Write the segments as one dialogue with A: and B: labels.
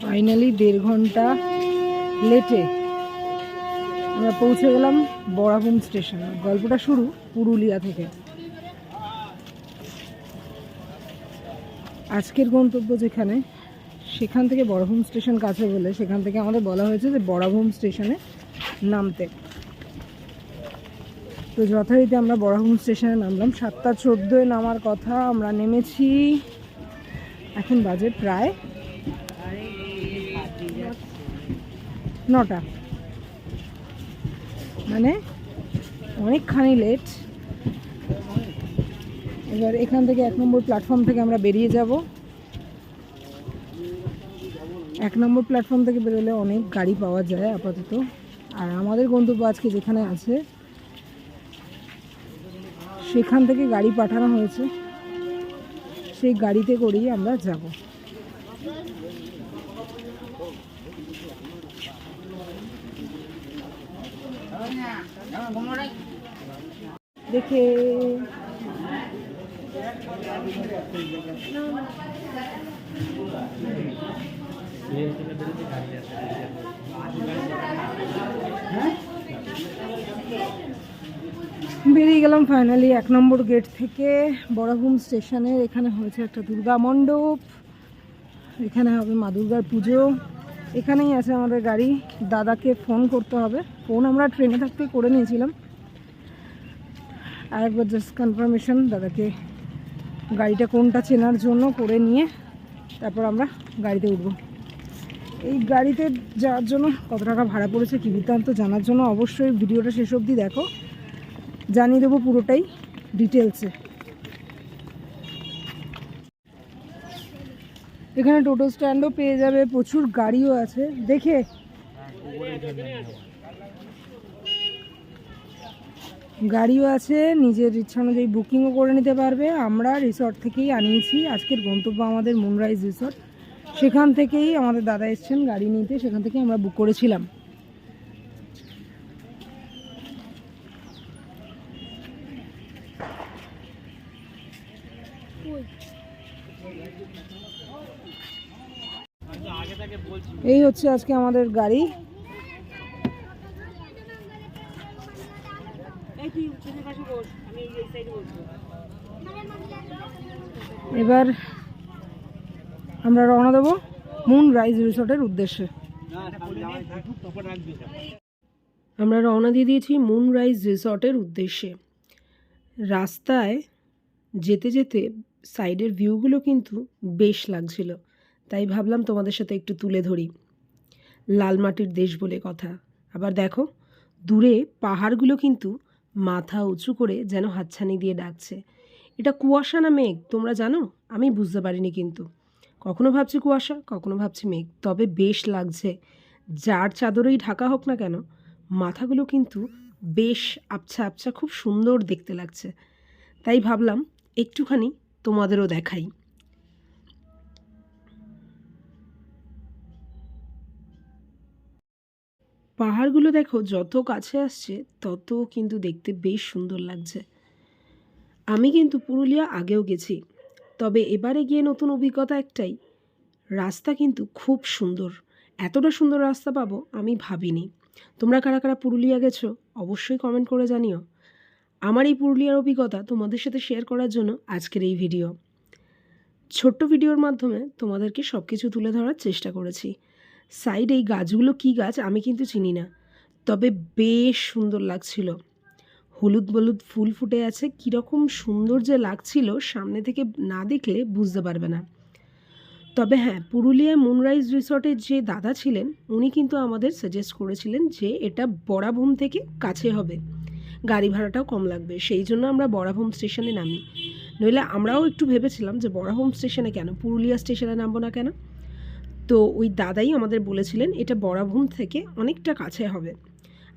A: Finally 1.5 ঘন্টা লেটে আমরা পৌঁছে গেলাম বরাভূম স্টেশন। গল্পটা শুরু পুরুলিয়া থেকে। আজকের গন্তব্য যেখানে, সেখান থেকে বরাভূম স্টেশন কাছে বলে সেখান থেকে আমাদের বলা হয়েছে যে বরাভূম স্টেশনে নামতে। তো যথারীতি আমরা বরাভূম স্টেশনে নামলাম। 7:14 নামার কথা, আমরা নেমেছি এখন বাজে প্রায় 9টা, মানে অনেকখানি লেট। এবার এখান থেকে 1 নম্বর প্ল্যাটফর্ম থেকে আমরা বেরিয়ে যাব। 1 নম্বর প্ল্যাটফর্ম থেকে বেরোলে অনেক গাড়ি পাওয়া যায় আপাতত। আর আমাদের গন্তব্য আজকে যেখানে আছে সেখান থেকে গাড়ি পাঠানো হয়েছে, সেই গাড়িতে করেই আমরা যাব। দেখে বেরিয়ে গেলাম ফাইনালি 1 নম্বর গেট থেকে বরাভূম স্টেশনের। এখানে হয়েছে একটা দুর্গা মণ্ডপ, এখানে হবে মা দুর্গার পুজো। এখানেই আছে আমাদের গাড়ি। দাদাকে ফোন করতে হবে, ফোন আমরা ট্রেনে থাকতে করে নিয়েছিলাম। আর একবার জাস্ট কনফার্মেশন দাদাকে গাড়িটা কোনটা চেনার জন্য করে নিয়ে তারপর আমরা গাড়িতে উঠব। এই গাড়িতে যাওয়ার জন্য কত টাকা ভাড়া পড়েছে কী বৃত্তান্ত জানার জন্য অবশ্যই ভিডিওটা শেষ অবধি দেখো, জানিয়ে দেবো পুরোটাই ডিটেলসে। এখানে টোটো স্ট্যান্ডও পেয়ে যাবে, প্রচুর গাড়িও আছে। দেখে গাড়িও আছে, নিজের ইচ্ছা অনুযায়ী বুকিংও করে নিতে পারবে। আমরা রিসর্ট থেকেই আনিয়েছি, আজকের গন্তব্য আমাদের মুনরাইজ রিসর্ট। সেখান থেকেই আমাদের দাদা এসছেন গাড়ি নিতে, সেখান থেকে আমরা বুক করেছিলাম। এই হচ্ছে আজকে আমাদের গাড়ি। এবার আমরা রওনা দেবো মুনরাইজ রিসর্টের উদ্দেশ্যে। আমরা রওনা দিয়ে দিয়েছি মুনরাইজ রিসর্টের উদ্দেশ্যে। রাস্তায় যেতে যেতে সাইডের ভিউগুলো কিন্তু বেশ লাগছিল, তাই ভাবলাম তোমাদের সাথে একটু তুলে ধরি। লাল মাটির দেশ বলে কথা। আবার দেখো দূরে পাহাড়গুলো কিন্তু মাথা উঁচু করে যেন হাতছানি দিয়ে ডাকছে। এটা কুয়াশা না মেঘ তোমরা জানো? আমি বুঝতে পারিনি, কিন্তু কখনো ভাবছি কুয়াশা, কখনো ভাবছি মেঘ। তবে বেশ লাগছে, যার চাদরেই ঢাকা হোক না কেন মাথাগুলো কিন্তু বেশ আবছা আবছা, খুব সুন্দর দেখতে লাগছে। তাই ভাবলাম একটুখানি তোমাদেরও দেখাই। পাহাড়গুলো দেখো যত কাছে আসছে তত কিন্তু দেখতে বেশ সুন্দর লাগছে। আমি কিন্তু পুরুলিয়া আগেও গেছি, তবে এবারে গিয়ে নতুন অভিজ্ঞতা একটাই, রাস্তা কিন্তু খুব সুন্দর। এতটা সুন্দর রাস্তা পাবো আমি ভাবিনি। তোমরা কারা কারা পুরুলিয়া গেছো অবশ্যই কমেন্ট করে জানিও। আমার এই পুরুলিয়ার অভিজ্ঞতা তোমাদের সাথে শেয়ার করার জন্য আজকের এই ভিডিও। ছোট্ট ভিডিওর মাধ্যমে তোমাদেরকে সব কিছু তুলে ধরার চেষ্টা করেছি। সাইড এই গাছগুলো কী গাছ আমি কিন্তু চিনি না, তবে বেশ সুন্দর লাগছিল। হলুদ হলুদ ফুল ফুটে আছে, কীরকম সুন্দর যে লাগছিল সামনে থেকে না দেখলে বুঝতে পারবে না। তবে হ্যাঁ, পুরুলিয়ায় মুনরাইজ রিসর্টের যে দাদা ছিলেন উনি কিন্তু আমাদের সাজেস্ট করেছিলেন যে এটা বরাভূম থেকে কাছে হবে, গাড়ি ভাড়াটাও কম লাগবে। সেই জন্য আমরা বরাভূম স্টেশনে নামি। নইলে আমরাও একটু ভেবেছিলাম যে বরাভূম স্টেশনে কেন, পুরুলিয়া স্টেশনে নামবো না কেন। তো ওই দাদাই আমাদের বলেছিলেন এটা বরাভূম থেকে অনেকটা কাছে হবে,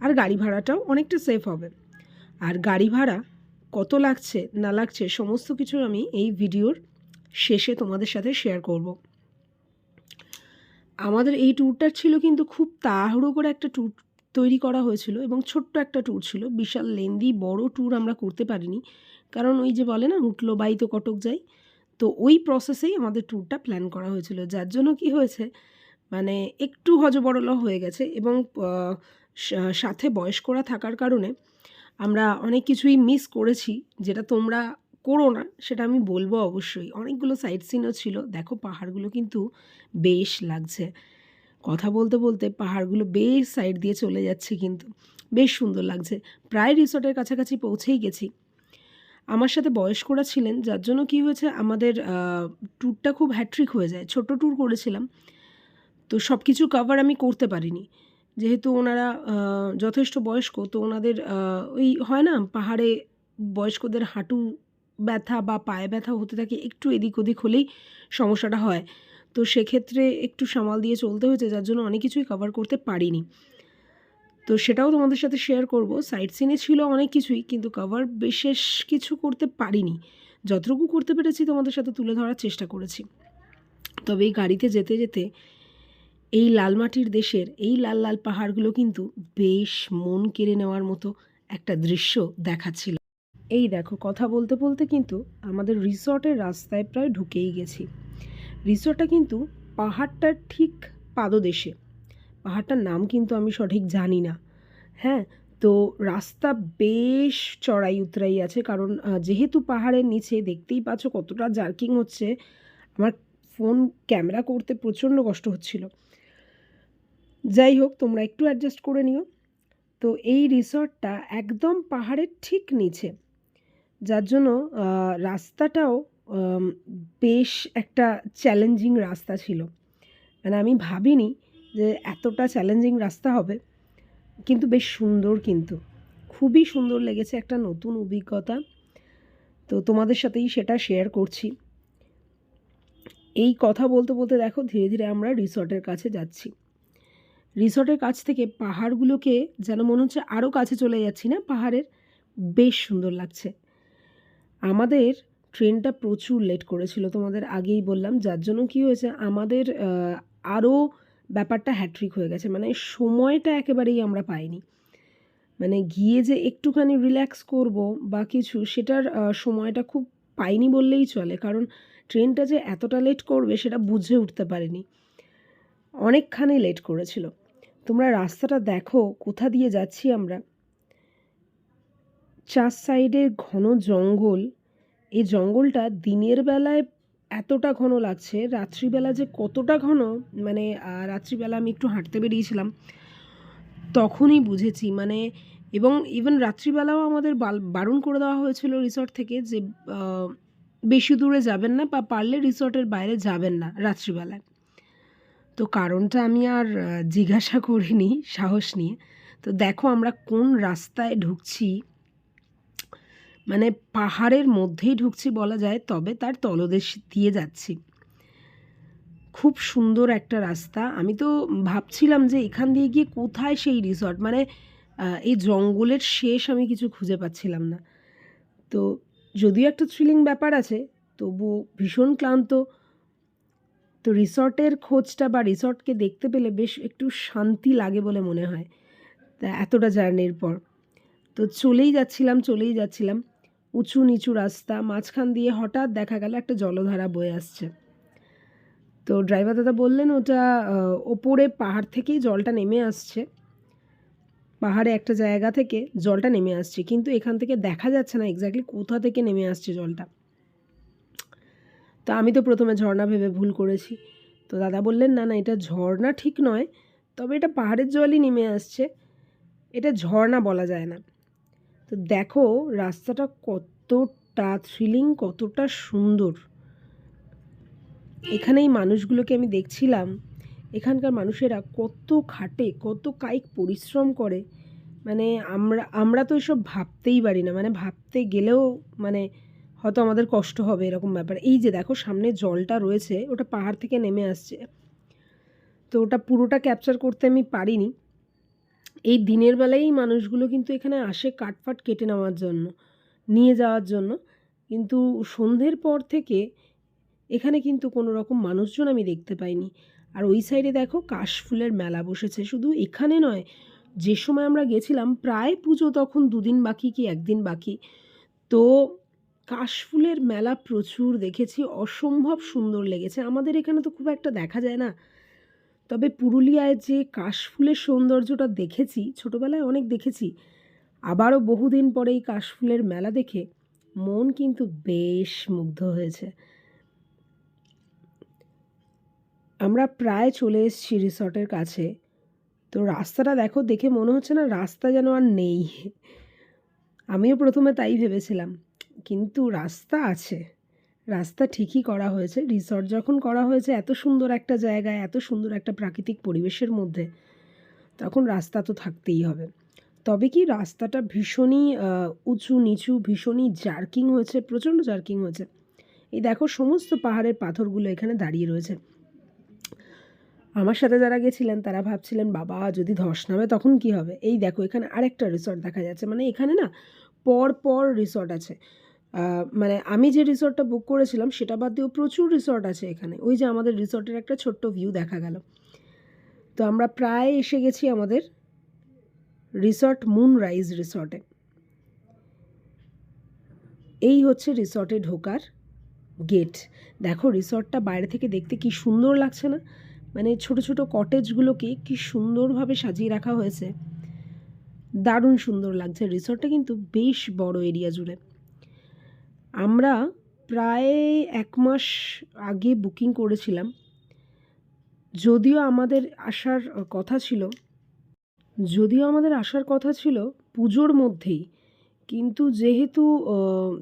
A: আর গাড়ি ভাড়াটাও অনেকটা সেফ হবে। আর গাড়ি ভাড়া কত লাগছে না লাগছে সমস্ত কিছু আমি এই ভিডিওর শেষে তোমাদের সাথে শেয়ার করব। আমাদের এই ট্যুরটা ছিল কিন্তু খুব তাড়াহুড়ো করে একটা ট্যুর তৈরি করা হয়েছিল এবং ছোট্ট একটা ট্যুর ছিল, বিশাল লেন্দি বড় ট্যুর আমরা করতে পারিনি, কারণ ওই যে বলে না উঠলো বাই তো কটক যাই, তো ওই প্রসেসেই আমাদের ট্যুরটা প্ল্যান করা হয়েছিল, যার জন্য কি হয়েছে মানে একটু হযবরল হয়ে গেছে এবং সাথে বয়স্করা থাকার কারণে আমরা অনেক কিছুই মিস করেছি, যেটা তোমরা করো না সেটা আমি বলবো অবশ্যই। অনেকগুলো সাইট সিনও ছিল, দেখো পাহাড়গুলো কিন্তু বেশ লাগছে, কথা বলতে বলতে পাহাড়গুলো বেশ সাইড দিয়ে চলে যাচ্ছে, কিন্তু বেশ সুন্দর লাগছে। প্রায় রিসর্টের কাছাকাছি পৌঁছেই গেছি। আমার সাথে বয়স্করা ছিলেন, যার জন্য কি হয়েছে আমাদের ট্যুরটা খুব হ্যাট্রিক হয়ে যায়। ছোট ট্যুর করেছিলাম, তো সব কিছু কভার আমি করতে পারিনি, যেহেতু ওনারা যথেষ্ট বয়স্ক, তো ওনাদের ওই হয় না পাহাড়ে বয়স্কদের হাঁটু ব্যথা বা পায়ে ব্যথা হতে থাকে, একটু এদিক ওদিক হলেই সমস্যাটা হয়, তো সেক্ষেত্রে একটু সামাল দিয়ে চলতে হয়েছে, যার জন্য অনেক কিছুই কভার করতে পারিনি। তো সেটাও তোমাদের সাথে শেয়ার করব। সাইট সিনে ছিল অনেক কিছুই, কিন্তু কভার বিশেষ কিছু করতে পারিনি, যতটুকু করতে পেরেছি তোমাদের সাথে তুলে ধরার চেষ্টা করেছি। তবে এই গাড়িতে যেতে যেতে এই লাল মাটির দেশের এই লাল লাল পাহাড়গুলো কিন্তু বেশ মন কেড়ে নেওয়ার মতো একটা দৃশ্য দেখাচ্ছিল। এই দেখো, কথা বলতে বলতে কিন্তু আমাদের রিসর্টের রাস্তায় প্রায় ঢুকেই গেছি। রিসর্টটা কিন্তু পাহাড়টার ঠিক পাদদেশে, পাহাড়টার নাম কিন্তু আমি সঠিক জানি না। হ্যাঁ, তো রাস্তা বেশ চড়াই উতরাই আছে, কারণ যেহেতু পাহাড়ের নিচে দেখতেই পাচ্ছ কতটা জার্কিং হচ্ছে, আমার ফোন ক্যামেরা করতে প্রচণ্ড কষ্ট হচ্ছিল। যাই হোক, তোমরা একটু অ্যাডজাস্ট করে নিও। তো এই রিসর্টটা একদম পাহাড়ের ঠিক নিচে, যার জন্য রাস্তাটাও বেশ একটা চ্যালেঞ্জিং রাস্তা ছিল, মানে আমি ভাবিনি যে এতটা চ্যালেঞ্জিং রাস্তা হবে, কিন্তু বেশ সুন্দর, কিন্তু খুবই সুন্দর লেগেছে, একটা নতুন অভিজ্ঞতা, তো তোমাদের সাথেই সেটা শেয়ার করছি। এই কথা বলতে বলতে দেখো ধীরে ধীরে আমরা রিসর্টের কাছে যাচ্ছি। রিসর্টের কাছ থেকে পাহাড়গুলোকে যেন মনে হচ্ছে আরও কাছে চলে যাচ্ছি না পাহাড়ের, বেশ সুন্দর লাগছে। আমাদের ট্রেনটা প্রচুর লেট করেছিল, তোমাদের আগেই বললাম, যার জন্য কী হয়েছে আমাদের আরও ব্যাপারটা হ্যাট্রিক হয়ে গেছে, মানে সময়টা একেবারেই আমরা পাইনি, মানে গিয়ে যে একটুখানি রিল্যাক্স করব বা কিছু সেটার সময়টা খুব পাইনি বললেই চলে, কারণ ট্রেনটা যে এতটা লেট করবে সেটা বুঝে উঠতে পারিনি, অনেকখানি লেট করেছিল। তোমরা রাস্তাটা দেখো কোথা দিয়ে যাচ্ছি আমরা, চার সাইডে ঘন জঙ্গল, এই জঙ্গলটা দিনের বেলায় এতটা ঘন লাগছে, রাত্রিবেলা যে কতটা ঘন, মানে রাত্রিবেলা আমি একটু হাঁটতে বেরিয়েছিলাম তখনই বুঝেছি, মানে এবং ইভেন রাত্রিবেলাও আমাদের বারণ করে দেওয়া হয়েছিল রিসর্ট থেকে যে বেশি দূরে যাবেন না বা পারলে রিসর্টের বাইরে যাবেন না রাত্রিবেলায়। তো কারণটা আমি আর জিজ্ঞাসা করিনি সাহস নিয়ে। তো দেখো আমরা কোন রাস্তায় ঢুকছি, মানে পাহাড়ের মধ্যেই ঢুকছি বলা যায়, তবে তার তলদেশ দিয়ে যাচ্ছি। খুব সুন্দর একটা রাস্তা, আমি তো ভাবছিলাম যে এখান দিয়ে গিয়ে কোথায় সেই রিসর্ট, মানে এই জঙ্গলের শেষ আমি কিছু খুঁজে পাচ্ছিলাম না। তো যদিও একটা থ্রিলিং ব্যাপার আছে, তবুও ভীষণ ক্লান্ত, তো রিসর্টের খোঁজটা বা রিসর্টকে দেখতে পেলে বেশ একটু শান্তি লাগে বলে মনে হয়, তা এতটা জার্নির পর। তো চলেই যাচ্ছিলাম, উঁচু নিচু রাস্তা, মাঝখান দিয়ে হঠাৎ দেখা গেল একটা জলধারা বয়ে আসছে। তো ড্রাইভার দাদা বললেন ওটা ওপরে পাহাড় থেকেই জলটা নেমে আসছে, পাহাড়ে একটা জায়গা থেকে জলটা নেমে আসছে, কিন্তু এখান থেকে দেখা যাচ্ছে না এক্স্যাক্টলি কোথা থেকে নেমে আসছে জলটা। তো আমি তো প্রথমে ঝর্ণা ভেবে ভুল করেছি, তো দাদা বললেন না না, এটা ঝর্ণা ঠিক নয়, তবে এটা পাহাড়ের জলই নেমে আসছে, এটা ঝর্ণা বলা যায় না। তো দেখো রাস্তাটা কতটা থ্রিলিং, কতটা সুন্দর। এখানে এই মানুষগুলোকে আমি দেখছিলাম, এখানকার মানুষেরা কত খাটে, কত কায়িক পরিশ্রম করে, মানে আমরা তো এসব ভাবতেই পারি না, মানে ভাবতে গেলেও মানে হয়তো আমাদের কষ্ট হবে এরকম ব্যাপার। এই যে দেখো সামনে জলটা রয়েছে, ওটা পাহাড় থেকে নেমে আসছে, তো ওটা পুরোটা ক্যাপচার করতে আমি পারিনি। এই দিনের বেলায় এই মানুষগুলো কিন্তু এখানে আসে কাঠফাট কেটে নেওয়ার জন্য, নিয়ে যাওয়ার জন্য, কিন্তু সন্ধ্যের পর থেকে এখানে কিন্তু কোনো রকম মানুষজন আমি দেখতে পাইনি। আর ওই সাইডে দেখো কাশফুলের মেলা বসেছে। শুধু এখানে নয়, যে সময় আমরা গেছিলাম প্রায় পুজো তখন 2 দিন বাকি কি 1 দিন বাকি। তো কাশফুলের মেলা প্রচুর দেখেছি, অসম্ভব সুন্দর লেগেছে। আমাদের এখানে তো খুব একটা দেখা যায় না, তবে পুরুলিয়ায় যে কাশফুলের সৌন্দর্যটা দেখেছি, ছোটোবেলায় অনেক দেখেছি, আবারও বহুদিন পরে এই কাশফুলের মেলা দেখে মন কিন্তু বেশ মুগ্ধ হয়েছে। আমরা প্রায় চলে এসেছি রিসর্টের কাছে। তো রাস্তাটা দেখো, দেখে মনে হচ্ছে না রাস্তা যেন আর নেই। আমিও প্রথমে তাই ভেবেছিলাম, কিন্তু রাস্তা আছে, রাস্তা ঠিকই করা হয়েছে। রিসর্ট যখন করা হয়েছে এত সুন্দর একটা জায়গায়, এত সুন্দর একটা প্রাকৃতিক পরিবেশের মধ্যে, তখন রাস্তা তো থাকতেই হবে। তবে কি রাস্তাটা ভীষণই উঁচু নিচু, ভীষণই জার্কিং হয়েছে, প্রচণ্ড জার্কিং হয়েছে। এই দেখো সমস্ত পাহাড়ের পাথরগুলো এখানে দাঁড়িয়ে রয়েছে। আমার সাথে যারা গেছিলেন তারা ভাবছিলেন বাবা যদি ধস নামে তখন কি হবে। এই দেখো এখানে আরেকটা রিসর্ট দেখা যাচ্ছে। মানে এখানে না পর পর রিসর্ট আছে। মানে আমি যে রিসর্টটা বুক করেছিলাম সেটা বাদ দিয়েও প্রচুর রিসর্ট আছে এখানে। ওই যে আমাদের রিসর্টের একটা ছোট্ট ভিউ দেখা গেল। তো আমরা প্রায় এসে গেছি আমাদের রিসর্ট মুনরাইজ রিসর্টে। এই হচ্ছে রিসর্টে ঢোকার গেট। দেখো রিসর্টটা বাইরে থেকে দেখতে কি সুন্দর লাগছে না? মানে ছোট ছোট কটেজগুলোকে কি সুন্দরভাবে সাজিয়ে রাখা হয়েছে, দারুণ সুন্দর লাগছে। রিসর্টটা কিন্তু বেশ বড় এরিয়া জুড়ে। আমরা প্রায় 1 মাস আগে বুকিং করেছিলাম, যদিও আমাদের আসার কথা ছিল পুজোর মধ্যেই, কিন্তু যেহেতু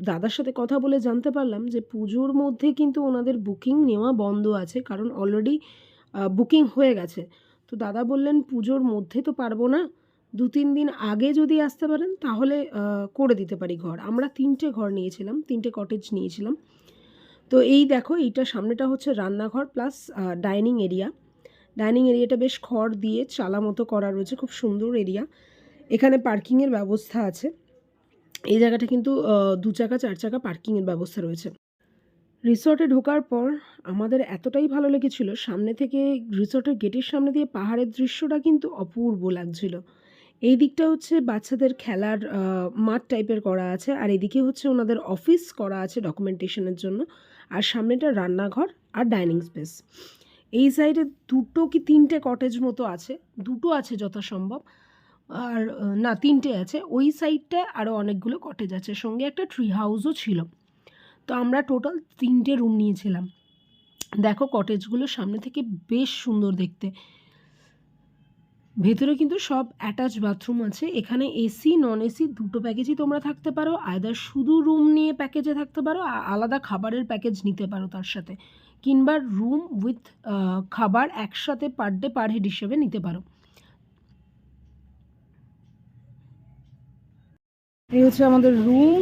A: দাদার সাথে কথা বলে জানতে পারলাম যে পুজোর মধ্যে কিন্তু ওনাদের বুকিং নেওয়া বন্ধ আছে, কারণ অলরেডি বুকিং হয়ে গেছে। তো দাদা বললেন পুজোর মধ্যে তো পারবো না, 2-3 দিন আগে যদি আসতে পারেন তাহলে করে দিতে পারি ঘর। আমরা 3টে ঘর নিয়েছিলাম, 3টে কটেজ নিয়েছিলাম। তো এই দেখো এইটা সামনেটা হচ্ছে রান্নাঘর প্লাস ডাইনিং এরিয়া। ডাইনিং এরিয়াটা বেশ খড় দিয়ে চালা মতো করা রয়েছে, খুব সুন্দর এরিয়া। এখানে পার্কিংয়ের ব্যবস্থা আছে। এই জায়গাটা কিন্তু 2 চাকা 4 চাকা পার্কিংয়ের ব্যবস্থা রয়েছে। রিসর্টে ঢোকার পর আমাদের এতটাই ভালো লেগেছিল, সামনে থেকে রিসর্টের গেটের সামনে দিয়ে পাহাড়ের দৃশ্যটা কিন্তু অপূর্ব লাগছিল। এই দিকটা হচ্ছে বাচ্চাদের খেলার মাঠ টাইপের করা আছে, আর এদিকে হচ্ছে ওনাদের অফিস করা আছে ডকুমেন্টেশনের জন্য, আর সামনেটা রান্নাঘর আর ডাইনিং স্পেস। এই সাইডে 2 কি 3টে কটেজ মতো আছে, 2 আছে যথাসম্ভব, আর না 3টে আছে। ওই সাইডটায় আরও অনেকগুলো কটেজ আছে, সঙ্গে একটা ট্রি হাউসও ছিল। তো আমরা টোটাল 3টে রুম নিয়েছিলাম। দেখো কটেজগুলো সামনে থেকে বেশ সুন্দর দেখতে। ভেতরে কিন্তু সব অ্যাটাচ বাথরুম আছে। এখানে এসি নন এসি 2টো প্যাকেজই তোমরা থাকতে পারো, আয়দার শুধু রুম নিয়ে প্যাকেজে থাকতে পারো, আলাদা খাবারের প্যাকেজ নিতে পারো তার সাথে, কিংবা রুম উইথ খাবার একসাথে পার ডে পার হেড হিসেবে নিতে পারো। এই হচ্ছে আমাদের রুম।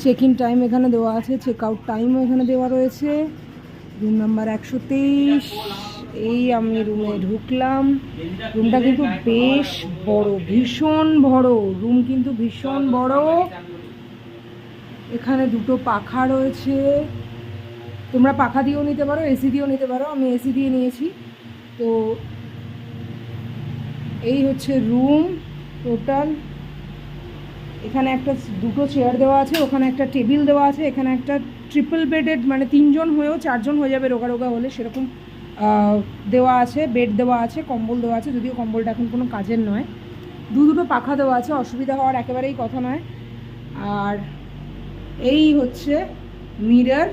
A: চেক ইন টাইম এখানে দেওয়া আছে, চেক আউট টাইমও এখানে দেওয়া রয়েছে। Room number 123। এই আমি রুমে ঢুকলাম। রুমটা কিন্তু বেশ বড়, ভীষণ বড় রুম, কিন্তু ভীষণ বড়। এখানে 2টো পাখা রয়েছে, তোমরা পাখা দিয়েও নিতে পারো, এসি দিয়েও নিতে পারো। আমি এসি দিয়ে নিয়েছি। তো এই হচ্ছে রুম টোটাল। এখানে একটা 2টো চেয়ার দেওয়া আছে, ওখানে একটা টেবিল দেওয়া আছে, এখানে একটা ট্রিপল বেডেড, মানে 3জন হয়েও 4জন হয়ে যাবে রোগা রোগা হলে, সেরকম দেওয়া আছে। বেড দেওয়া আছে, কম্বল দেওয়া আছে, যদিও কম্বলটা এখন কোনো কাজের নয়। 2 পাখা দেওয়া আছে, অসুবিধা হওয়ার একেবারেই কথা নয়। আর এই হচ্ছে মিরর,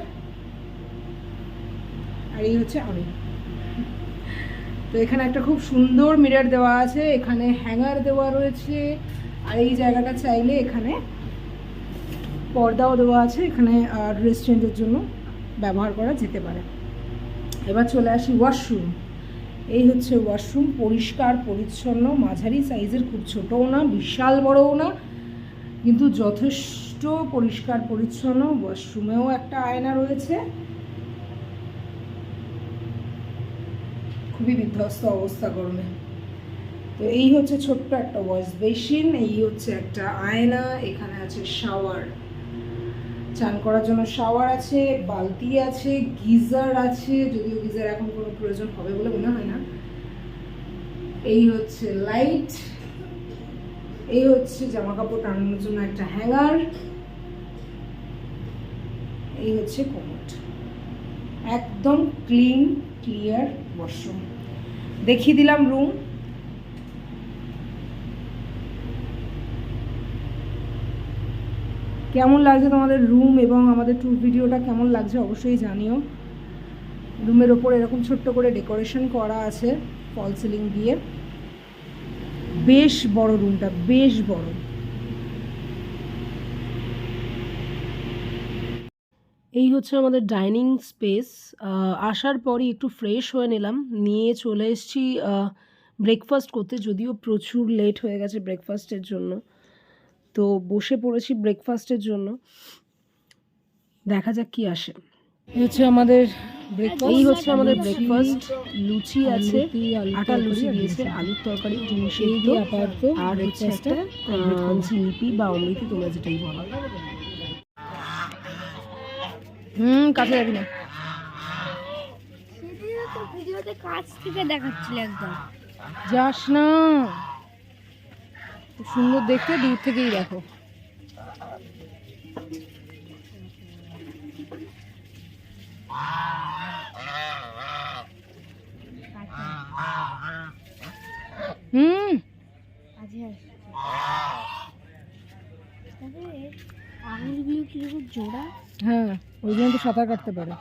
A: আর এই হচ্ছে আমি। তো এখানে একটা খুব সুন্দর মিরর দেওয়া আছে, এখানে হ্যাঙ্গার দেওয়া রয়েছে, আর এই জায়গাটা চাইলে এখানে পর্দাও দেওয়া আছে, এখানে ড্রেস চেঞ্জের জন্য ব্যবহার করা যেতে পারে। এবার চলে আসি ওয়াশরুম। এই হচ্ছে ওয়াশরুম, পরিষ্কার পরিচ্ছন্ন, মাঝারি সাইজের, খুব ছোটও না বিশাল বড়ও না, কিন্তু যথেষ্ট পরিষ্কার পরিচ্ছন্ন। ওয়াশরুমেও একটা আয়না রয়েছে, খুবই বিধ্বস্ত অবস্থা গরমে। তো এই হচ্ছে ছোট্ট একটা ওয়াশ বেসিন, এই হচ্ছে একটা আয়না, এখানে আছে শাওয়ার। চান করার জন্য শাওয়ার আছে, বালতি আছে, গিজার আছে, যদিও গিজার এখন কোনো প্রয়োজন হবে বলে মনে হয় না। এই হচ্ছে লাইট, এই হচ্ছে জামা কাপড় টানানোর জন্য একটা হ্যাঙ্গার, এই হচ্ছে কোমোড। একদম ক্লিন ক্লিয়ার ওয়াশরুম। দেখিয়ে দিলাম রুম। কেমন লাগছে তোমাদের রুম এবং আমাদের ট্যুর ভিডিওটা কেমন লাগছে অবশ্যই জানিও। রুমের ওপর এরকম ছোট্ট করে ডেকোরেশন করা আছে ফল সিলিং দিয়ে। বেশ বড় রুমটা, বেশ বড়। এই হচ্ছে আমাদের ডাইনিং স্পেস। আসার পরই একটু ফ্রেশ হয়ে নিলাম, নিয়ে চলে এসেছি ব্রেকফাস্ট করতে, যদিও প্রচুর লেট হয়ে গেছে ব্রেকফাস্টের জন্য। তো বসে পড়েছি ব্রেকফাস্টের জন্য, দেখা যাক কি আসে। এই হচ্ছে আমাদের ব্রেকফাস্ট। লুচি আছে, আটার লুচি দিয়েছে, আলুর তরকারি, ডিম সেদ্ধ, আর হচ্ছে একটা জিলিপি বা অমৃতি, তোমরা যেটাই বলো। কাছে যাবি না,
B: ভিডিওতে কাছ থেকে দেখাচ্ছিল একদম।
A: যাস না, খুব সুন্দর দেখতে, দূর থেকেই দেখো।
B: আঙুলগুলো কিরকম জোড়া।
A: হ্যাঁ, ওই জন্য তো সাঁতার কাটতে পারে।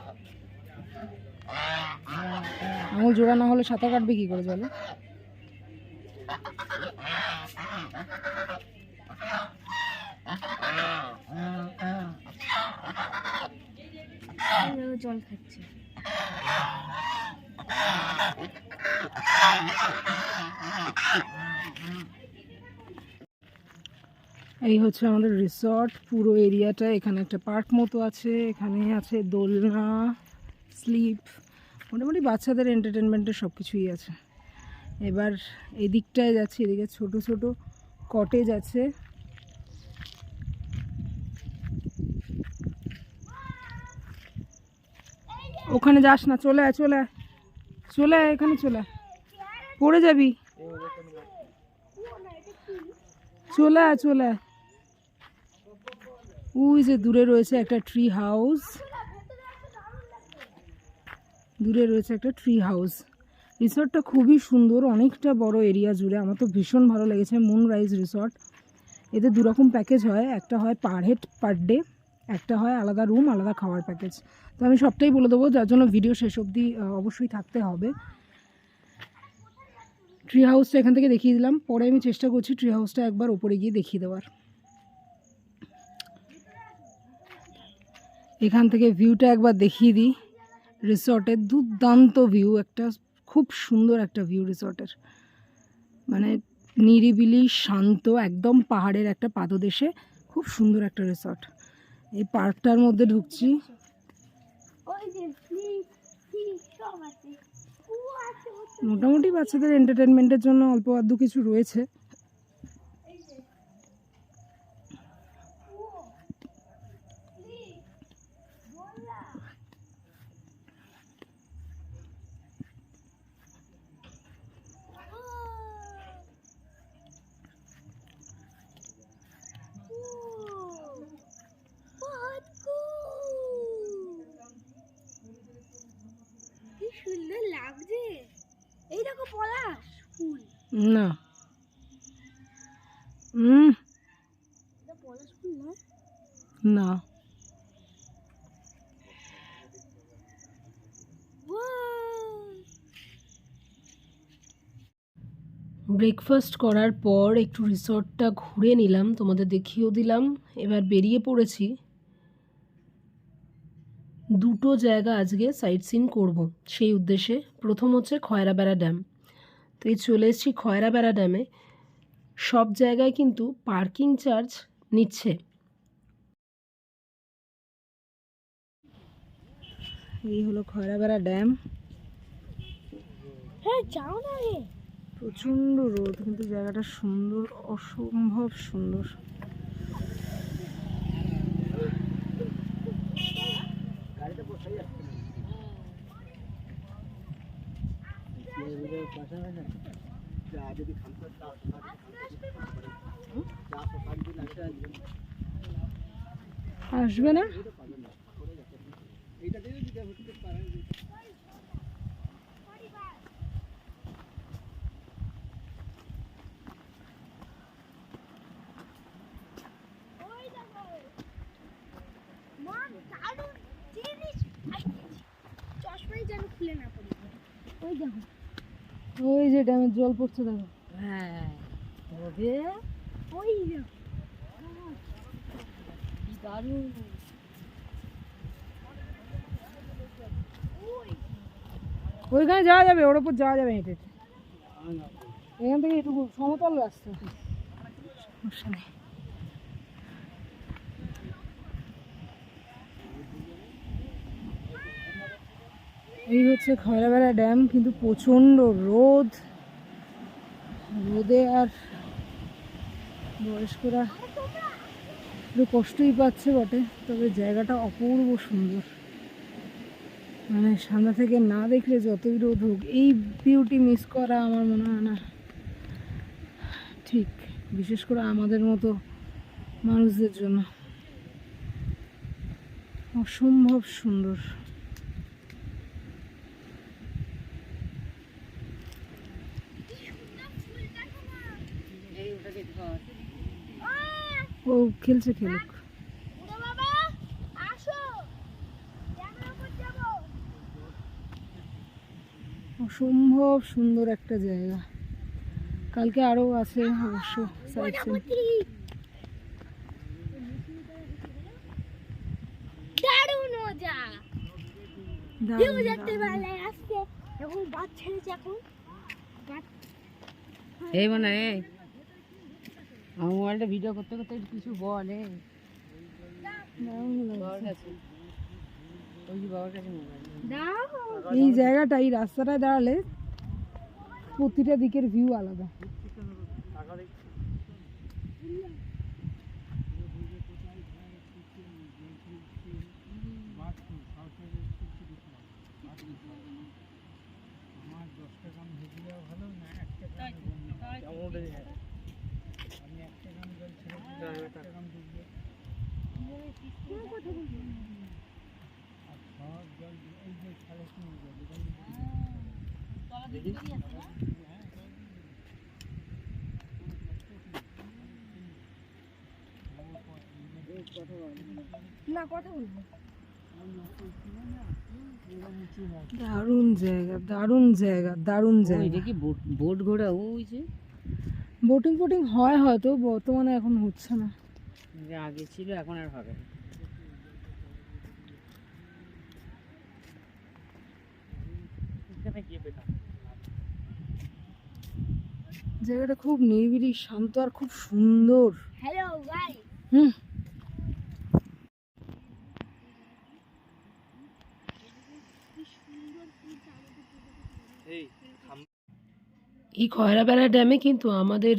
A: আঙুল জোড়া না হলে সাঁতার কাটবে কি করে বলো?
B: জল খাচ্ছে।
A: এই হচ্ছে আমাদের রিসর্ট পুরো এরিয়াটা। এখানে একটা পার্ক মতো আছে, এখানে আছে দোলনা, স্লিপ, মোটামুটি বাচ্চাদের এন্টারটেনমেন্টের সব কিছুই আছে। এবার এদিকটায় যাচ্ছি, এদিকে ছোট ছোট কটেজ আছে। ওখানে যাস না, চলে আয় চলে আয় চলে আয়, এখানে চলে আয়, পড়ে যাবি, চলে আয় চলে আয়। ওই যে দূরে রয়েছে একটা ট্রি হাউস, দূরে রয়েছে একটা ট্রি হাউস। রিসর্টটা খুবই সুন্দর, অনেকটা বড় এরিয়া জুড়ে। আমার তো ভীষণ ভালো লেগেছে। মুনরাইজ রিসর্ট, এতে দুরকম প্যাকেজ হয়, একটা হয় পার হেড পার ডে, একটা হয় আলাদা রুম আলাদা খাওয়ার প্যাকেজ। তো আমি সবটাই বলে দেবো, যার জন্য ভিডিও শেষ অবধি অবশ্যই থাকতে হবে। ট্রি হাউসটা এখান থেকে দেখিয়ে দিলাম, পরে আমি চেষ্টা করছি ট্রি হাউসটা একবার ওপরে গিয়ে দেখিয়ে দেওয়ার। এখান থেকে ভিউটা একবার দেখিয়ে দিই। রিসর্টের দুর্দান্ত ভিউ, একটা খুব সুন্দর একটা ভিউ রিসর্টের, মানে নিরিবিলি শান্ত, একদম পাহাড়ের একটা পাদদেশে খুব সুন্দর একটা রিসর্ট। এই পার্কটার মধ্যে ঢুকছি। মোটামুটি বাচ্চাদের এন্টারটেনমেন্টের জন্য অল্প আধটু কিছু রয়েছে।
B: সুন্দর লাগছে। এই দেখো পলাশ ফুল।
A: না
B: পলাশ ফুল না,
A: না। ব্রেকফাস্ট করার পর একটু রিসর্টটা ঘুরে নিলাম, তোমাদের দেখিয়েও দিলাম। এবার বেরিয়ে পড়েছি। দুটো জায়গা আজকে সাইট সিন করবো সেই উদ্দেশ্যে। প্রথম হচ্ছে খয়রাবেড়া ড্যাম। তো এই চলে এসেছি খয়রাবেড়া ড্যামে। সব জায়গায় কিন্তু পার্কিং চার্জ নিচ্ছে। এই হলো খয়রাবেড়া ড্যাম।
B: হ্যাঁ যাও না রে।
A: প্রচণ্ড রোদ, কিন্তু জায়গাটা সুন্দর, অসম্ভব সুন্দর। আসবে না?
B: চশমাই যেন খুলে না পড়ে। ওই দেখো
A: ওই যে ড্যামের জল পড়ছে দেখো।
C: হ্যাঁ
B: ওই দেখো
C: কি দারুণ।
A: ওইখানে যাওয়া যাবে, ওর উপর যাওয়া যাবে হেঁটে হেঁটে। এখান থেকে একটু সমতল রাস্তা, সমস্যা নেই। এই হচ্ছে খয়রাবেড়া ড্যাম, কিন্তু প্রচণ্ড রোদ, রোদে আর বয়স্করা একটু কষ্টই পাচ্ছে বটে, তবে জায়গাটা অপূর্ব সুন্দর। মানে সামনে থেকে না দেখলে যতই রোদ হোক, এই বিউটি মিস করা আমার মনে হয় না ঠিক, বিশেষ করে আমাদের মতো মানুষদের জন্য। অসম্ভব সুন্দর।
C: এই ওটা দেখতে পাওয়া
A: ও খেলছে, খেলুক।
B: ওরে বাবা আসো ক্যামেরা উপর যাবো।
A: অসম্ভব সুন্দর একটা জায়গা। কালকে আরো আছে অবশ্য সাইড সিন।
B: দারুণ মজা কেউ যেতে পারলে আসছে। এখন বাদ ছেড়েছে, এখন
C: এই মানে আমার মোবাইলটা ভিডিও করতে করতে কিছু বলে বাবার কাছে, ওই যে বাবার কাছে মোবাইল।
B: দাও
A: এই জায়গাটা, এই রাস্তাটায় দাঁড়ালে প্রতিটা দিকের ভিউ আলাদা।
B: না কথা বলবো।
A: দারুণ জায়গা, দারুণ জায়গা, দারুণ
C: ওই
A: জায়গা।
C: দেখি বোট ঘোড়া, ওই যে
A: বোটিং ফোটিং হয় হয়তো, বর্তমানে এখন হচ্ছে না।
C: যে আগে ছিল, এখন আর হবে না।
A: জায়গাটা খুব নিরিবিলি, শান্ত আর খুব সুন্দর।
B: হ্যালো ভাই
A: হুম। এই খয়রাবেড়া ড্যামে কিন্তু আমাদের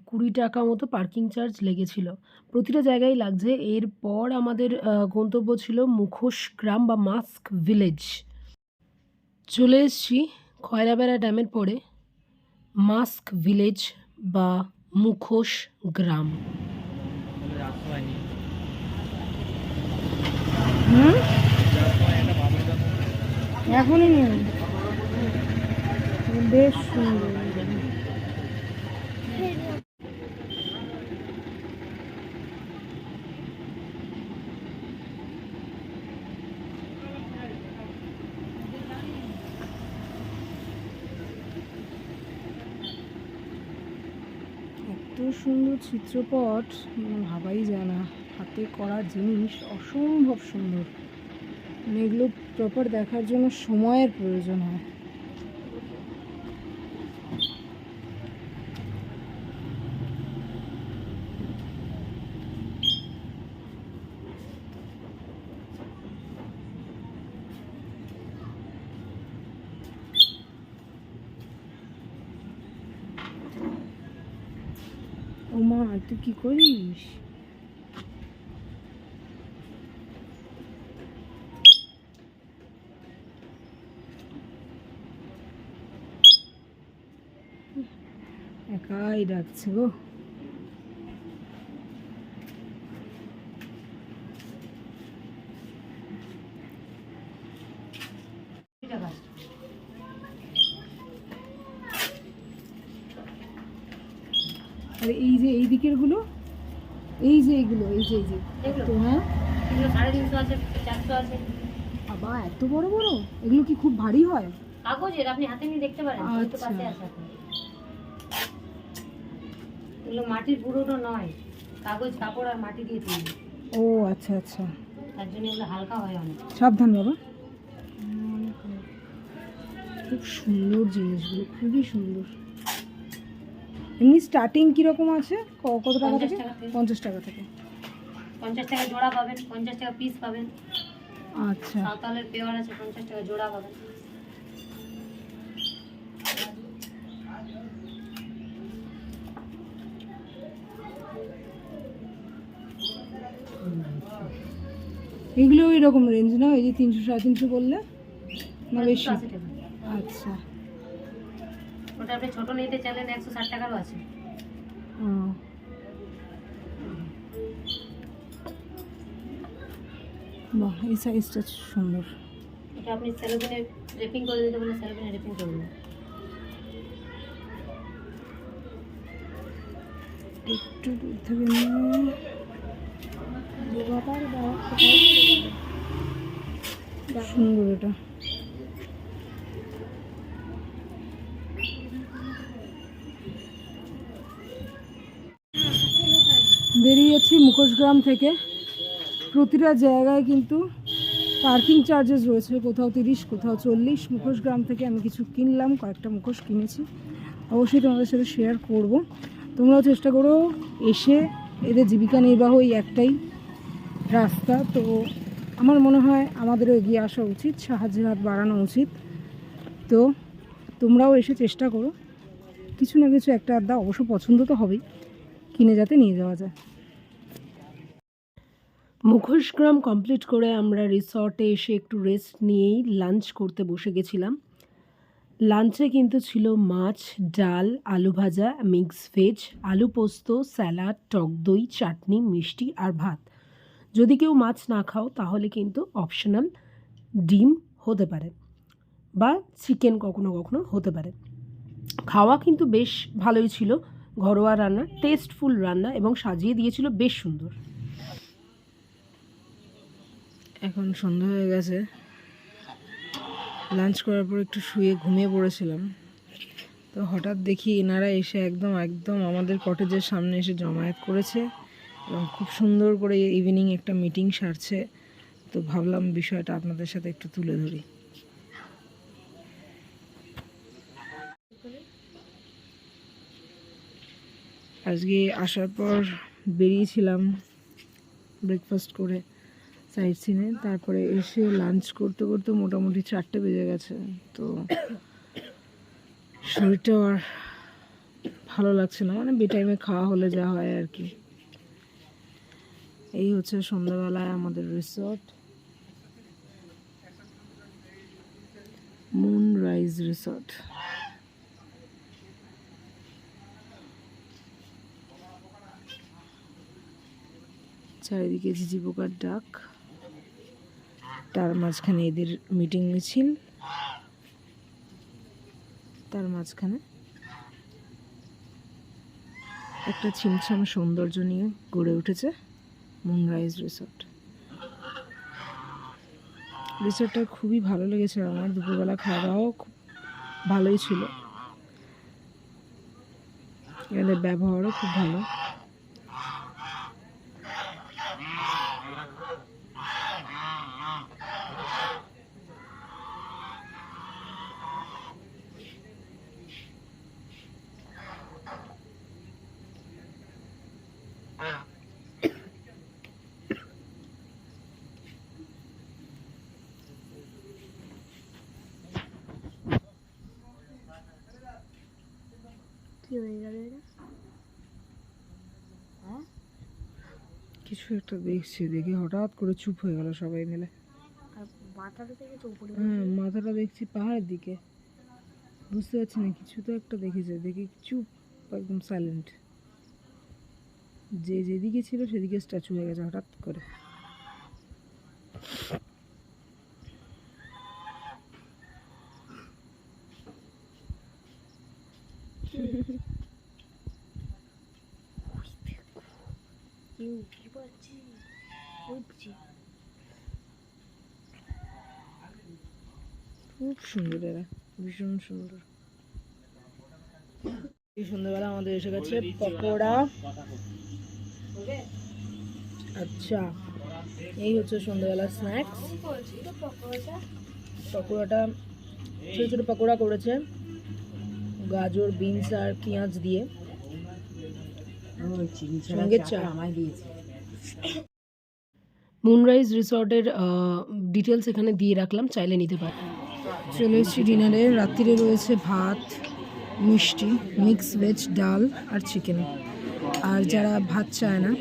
A: 20 টাকা মতো পার্কিং চার্জ লেগেছিল। প্রতিটা জায়গায় লাগছে। এরপর আমাদের গন্তব্য ছিল মুখোশ গ্রাম বা মাস্ক ভিলেজ। চলে এসেছি খয়রাবেড়া ড্যামের পরে মাস্ক ভিলেজ বা মুখোশ গ্রাম। হুম, এখনই নিয়ে বেশ সুন্দর। এত সুন্দর চিত্রপট ভাবাই যায় না, হাতে করা জিনিস অসম্ভব সুন্দর। মানে এগুলো প্রপার দেখার জন্য সময়ের প্রয়োজন হয়। ও মা, তুই কি করিস? কাই ডাকছে গো। আর এই যে এই দিকের গুলো, এই যে এইগুলো, এই যে তো হ্যাঁ,
C: এগুলো 350 আছে, 400 আছে।
A: বাবা এত বড় বড়, এগুলো কি খুব ভারী হয়?
C: কাগজের, আপনি হাতে নিয়ে দেখতে পারেন, ওই তো
A: আচ্ছা।
C: পাশে আছে এখন। এগুলো মাটির পুরোটা নয়, কাগজ, কাপড় আর মাটি দিয়ে তৈরি।
A: ও আচ্ছা আচ্ছা,
C: তার জন্য এগুলো হালকা হয় অনেক।
A: সাবধান বাবা। খুব সুন্দর জিনিসগুলো, খুবই সুন্দর। এমনি স্টার্টিং কিরকম আছে, কত টাকা
C: 50
A: থেকে?
C: টাকা থেকে।
A: 50 টাকা থেকে।
C: 50 টাকা জোড়া পাবেন, 50 টাকা পিস পাবেন।
A: আচ্ছা,
C: সাঁওতালের পেয়ার আছে, 50 টাকা জোড়া পাবেন।
A: এগুলো ওই রকম রেঞ্জ না? এই যে 300 350 বললে না বেশি?
C: 280 টাকা।
A: আচ্ছা।
C: ওটা আপনি ছোট নিতে চাইলেন 160 টাকারও আছে।
A: ও, বাহ, এই সাইজটা সুন্দর।
C: এটা আপনি সেলোবিনে র্যাপিং করে দিতে বলে সেলোবিনে র্যাপিং করে দেবেন।
A: একটু দূর থেকে নিয়ে সুন্দর এটা। বেরিয়েছি মুখোশগ্রাম থেকে। প্রতিটা জায়গায় কিন্তু পার্কিং চার্জেস রয়েছে, কোথাও 30, কোথাও 40। মুখোশগ্রাম থেকে আমি কিছু কিনলাম, কয়েকটা মুখোশ কিনেছি, অবশ্যই তোমাদের সাথে শেয়ার করব। তোমরাও চেষ্টা করো এসে, এদের জীবিকা নির্বাহ এই একটাই রাস্তা। তো আমার মনে হয় আমাদেরও এগিয়ে আসা উচিত, সাহায্যের হাত বাড়ানো উচিত। তো তোমরাও এসে চেষ্টা করো, কিছু না কিছু একটা আধা অবশ্য পছন্দ তো হবেই, কিনে যাতে নিয়ে যাওয়া যায়। মুখোশগ্রাম কমপ্লিট করে আমরা রিসর্টে এসে একটু রেস্ট নিয়েই লাঞ্চ করতে বসে গেছিলাম। লাঞ্চে কিন্তু ছিল মাছ, ডাল, আলু ভাজা, মিক্স ভেজ, আলু পোস্ত, স্যালাড, টক দই, চাটনি, মিষ্টি আর ভাত। যদি কেউ মাছ না খাও তাহলে কিন্তু অপশনাল ডিম হতে পারে বা চিকেন কখনো কখনো হতে পারে। খাওয়া কিন্তু বেশ ভালোই ছিল, ঘরোয়া রান্না, টেস্টফুল রান্না এবং সাজিয়ে দিয়েছিল বেশ সুন্দর। এখন সন্ধ্যা হয়ে গেছে, লাঞ্চ করার পর একটু শুয়ে ঘুমিয়ে পড়েছিলাম। তো হঠাৎ দেখি এনারা এসে একদম একদম আমাদের কটেজের সামনে এসে জমায়েত করেছে এবং খুব সুন্দর করে ইভিনিং একটা মিটিং সারছে। তো ভাবলাম বিষয়টা আপনাদের সাথে একটু তুলে ধরি। আজকে আসার পর বেরিয়েছিলাম ব্রেকফাস্ট করে সাইট সিনে, তারপরে এসে লাঞ্চ করতে করতে মোটামুটি 4টে বেজে গেছে। তো শরীরটাও আর ভালো লাগছে না, মানে বেটাইমে খাওয়া হলে যা হয় আর কি। এই হচ্ছে সন্ধ্যাবেলায় আমাদের রিসর্ট, মুনরাইজ রিসর্ট। চারিদিকে ঝিঝি পোকার ডাক, তার মাঝখানে এদের মিটিং মিছিল, তার মাঝখানে একটা ছিমছাম সৌন্দর্য নিয়ে গড়ে উঠেছে মুনরাইজ রিসর্ট। রিসর্টটা খুবই ভালো লেগেছে আমার, দুপুরবেলা খাওয়া দাওয়াও খুব ভালোই ছিল, এদের ব্যবহারও খুব ভালো।
B: কি হয়ে গেল এটা?
A: কিছু একটা দেখছি, দেখে হঠাৎ করে চুপ হয়ে গেল সবাই মিলে।
B: আর মাথাটা থেকে চৌপড়ে
A: হ্যাঁ, মাথাটা দেখছি পাহাড়ের দিকে, বুঝতে পারছি না, কিছু তো একটা দেখেছে, দেখে চুপ। একদম সাইলেন্ট, যে যেদিকে ছিল সেদিকে স্ট্যাচু হয়ে গেছে হঠাৎ করে। খুব সুন্দর এরা, ভীষণ সুন্দর। এই সন্ধ্যাবেলা আমাদের এসে গেছে পকোড়া। আচ্ছা, এই হচ্ছে সন্ধ্যাবেলা স্ন্যাক্স। পকোড়াটা ছোটো ছোটো পকোড়া করেছে গাজর, বিনস আর পেঁয়াজ দিয়ে, সঙ্গে চা।
C: আমায় দিয়েছে।
A: মুনরাইজ রিসর্টের ডিটেলস এখানে দিয়ে রাখলাম, চাইলে নিতে পারেন। চলে এসেছি ডিনারে। রাত্রিরে রয়েছে ভাত, মিষ্টি, মিক্স ভেজ, ডাল আর চিকেন। আর যারা ভাত চায় না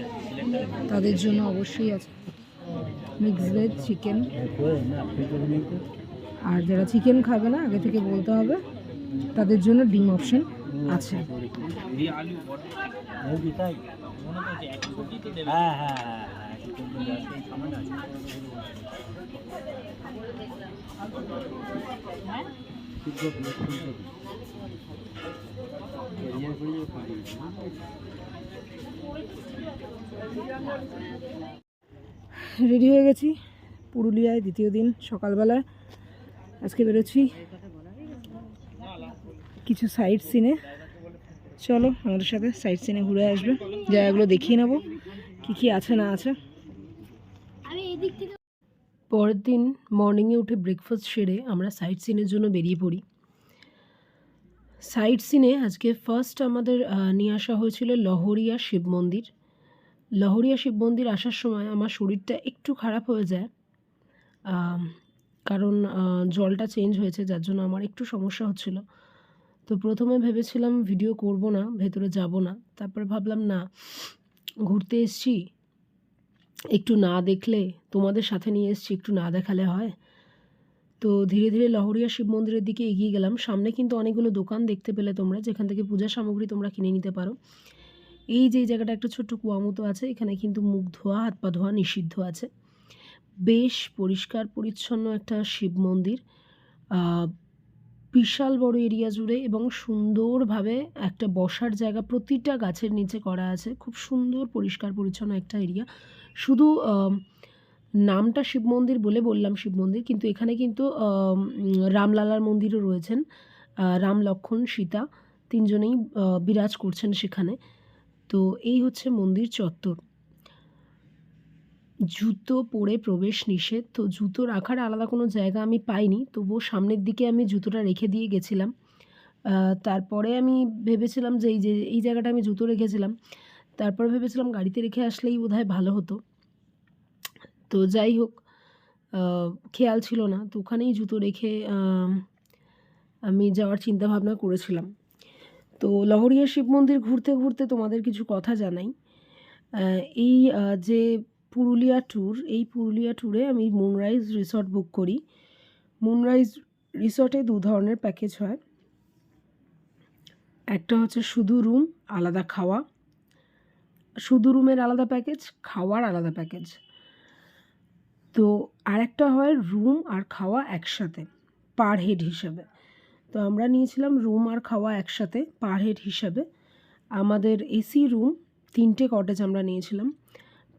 A: তাদের জন্য অবশ্যই আছে মিক্স ভেজ, চিকেন। আর যারা চিকেন খাবে না, আগে থেকে বলতে হবে, তাদের জন্য ডিম অপশন আছে। রেডি হয়ে গেছি, পুরুলিয়ায় দ্বিতীয় দিন সকালবেলায়। আজকে বেরোচ্ছি কিছু সাইট সিনে। চলো আমাদের সাথে সাইট সিনে ঘুরে আসবে, জায়গাগুলো দেখিয়ে নেবো কী কী আছে না আছে। পরের দিন মর্নিংয়ে উঠে ব্রেকফাস্ট সেরে আমরা সাইট সিনের জন্য বেরিয়ে পড়ি। সাইট সিনে আজকে ফার্স্ট আমাদের নিয়ে আসা হয়েছিল লহরিয়া শিব মন্দির। লহরিয়া শিব মন্দির আসার সময় আমার শরীরটা একটু খারাপ হয়ে যায়, কারণ জলটা চেঞ্জ হয়েছে, যার জন্য আমার একটু সমস্যা হচ্ছিল। তো প্রথমে ভেবেছিলাম ভিডিও করব না, ভেতরে যাব না। তারপরে ভাবলাম না, ঘুরতে এসছি, একটু না দেখলে, তোমাদের সাথে নিয়ে এসছি, একটু না দেখালে হয়। তো ধীরে ধীরে লহরিয়া শিব মন্দিরের দিকে এগিয়ে গেলাম। সামনে কিন্তু অনেকগুলো দোকান দেখতে পেলে তোমরা, যেখান থেকে পূজা সামগ্রী তোমরা কিনে নিতে পারো। এই যে জায়গাটা একটা ছোট্ট কুয়া মতো আছে, এখানে কিন্তু মুখ ধোয়া, হাত পা ধোয়া নিষিদ্ধ আছে। বেশ পরিষ্কার পরিচ্ছন্ন একটা শিব মন্দির, বিশাল বড় এরিয়া জুড়ে, এবং সুন্দরভাবে একটা বসার জায়গা প্রতিটা গাছের নিচে করা আছে। খুব সুন্দর পরিষ্কার পরিচ্ছন্ন একটা এরিয়া। শুধু নামটা শিব মন্দির বলে বললাম শিব মন্দির, কিন্তু এখানে কিন্তু রামলালার মন্দিরও রয়েছেন। রাম, লক্ষ্মণ, সীতা তিনজনেই বিরাজ করছেন সেখানে। তো এই হচ্ছে মন্দির চত্বর। জুতো পরে প্রবেশ নিষেধ, তো জুতো রাখার আলাদা কোনো জায়গা আমি পাইনি, তবুও সামনের দিকে আমি জুতোটা রেখে দিয়ে গেছিলাম। তারপরে আমি ভেবেছিলাম যে এই জায়গাটা আমি জুতো রেখেছিলাম, তারপরে ভেবেছিলাম গাড়িতে রেখে আসলেই বোধহয় ভালো হতো। তো যাই হোক, খেয়াল ছিল না, তো ওখানেই জুতো রেখে আমি যাওয়ার চিন্তাভাবনা করেছিলাম। তো লহরিয়া শিব মন্দির ঘুরতে ঘুরতে তোমাদের কিছু কথা জানাই। এই যে পুরুলিয়া ট্যুর, এই পুরুলিয়া ট্যুরে আমি মুনরাইজ রিসর্ট বুক করি। মুনরাইজ রিসর্টে দু ধরনের প্যাকেজ হয়, একটা হচ্ছে শুধু রুম আলাদা খাওয়া, শুধু রুমের আলাদা প্যাকেজ, খাওয়ার আলাদা প্যাকেজ। তো আরেকটা হয় রুম আর খাওয়া একসাথে পার হেড হিসাবে। তো আমরা নিয়েছিলাম রুম আর খাওয়া একসাথে পার হেড হিসাবে। আমাদের এসি রুম 3টে কটেজ আমরা নিয়েছিলাম।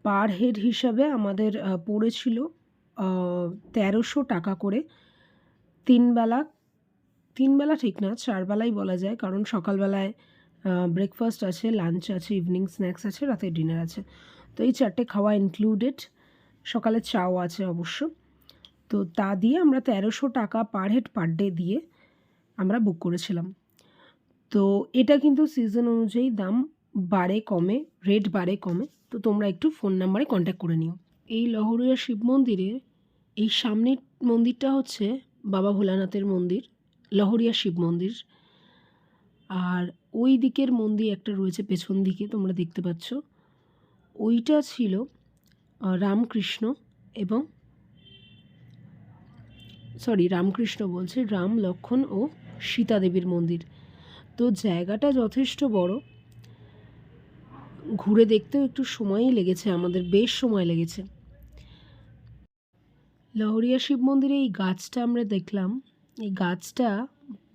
A: পার হেড হিসাবে আমাদের পড়েছিল 1300 টাকা করে। 3 বেলা ঠিক না, 4 বেলাই বলা যায়, কারণ সকালবেলায় ব্রেকফাস্ট আছে, লাঞ্চ আছে, ইভিনিং স্ন্যাক্স আছে, রাতে ডিনার আছে। তো এই 4টে খাওয়া ইনক্লুডেড, সকালে চাও আছে অবশ্য। তো তা দিয়ে আমরা 1300 টাকা পার হেড পার ডে দিয়ে আমরা বুক করেছিলাম। তো এটা কিন্তু সিজন অনুযায়ী দাম বাড়ে কমে, রেট বাড়ে কমে, তো তোমরা একটু ফোন নাম্বারে কন্ট্যাক্ট করে নিও। এই লহরিয়া শিব মন্দিরের এই সামনের মন্দিরটা হচ্ছে বাবা ভোলানাথের মন্দির, লহরিয়া শিব মন্দির। আর ওই দিকের মন্দির একটা রয়েছে পেছন দিকে, তোমরা দেখতে পাচ্ছ, ওইটা ছিল রামকৃষ্ণ এবং রামকৃষ্ণ বলছে, রাম, লক্ষ্মণ ও সীতা দেবীর মন্দির। তো জায়গাটা যথেষ্ট বড়, ঘুরে দেখতেও একটু সময়ই লেগেছে, আমাদের বেশ সময় লেগেছে। লহরিয়া শিব মন্দিরে এই গাছটা আমরা দেখলাম। এই গাছটা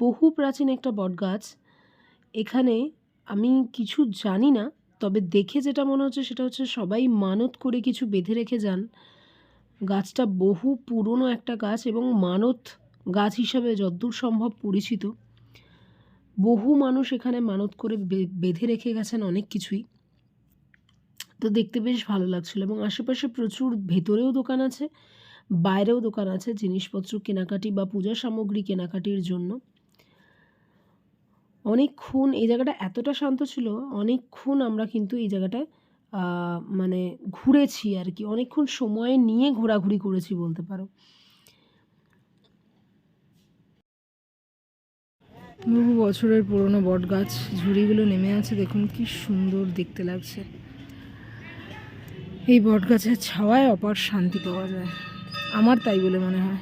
A: বহু প্রাচীন একটা বট গাছ। এখানে আমি কিছু জানি না, তবে দেখে যেটা মনে হচ্ছে সেটা হচ্ছে সবাই মানত করে কিছু বেঁধে রেখে যান। গাছটা বহু পুরনো একটা গাছ এবং মানত গাছ হিসাবে যতদূর সম্ভব পরিচিত। বহু মানুষ এখানে মানত করে বেঁধে রেখে গেছেন অনেক কিছুই। তো দেখতে বেশ ভালো লাগছিল এবং আশেপাশে প্রচুর ভেতরেও দোকান আছে, বাইরেও দোকান আছে জিনিসপত্র কেনাকাটি বা পূজা সামগ্রী কেনাকাটির জন্য। অনেকক্ষণ এই জায়গাটা এতটা শান্ত ছিল, অনেকক্ষণ আমরা কিন্তু এই জায়গাটায় মানে ঘুরেছি আর কি, অনেকক্ষণ সময় নিয়ে ঘোরাঘুরি করেছি বলতে পারো। বহু বছরের পুরনো বট গাছ, ঝুড়িগুলো নেমে আছে, দেখুন কি সুন্দর দেখতে লাগছে। এই বট গাছের ছাওয়ায় অপার শান্তি পাওয়া যায়, আমার তাই বলে মনে হয়।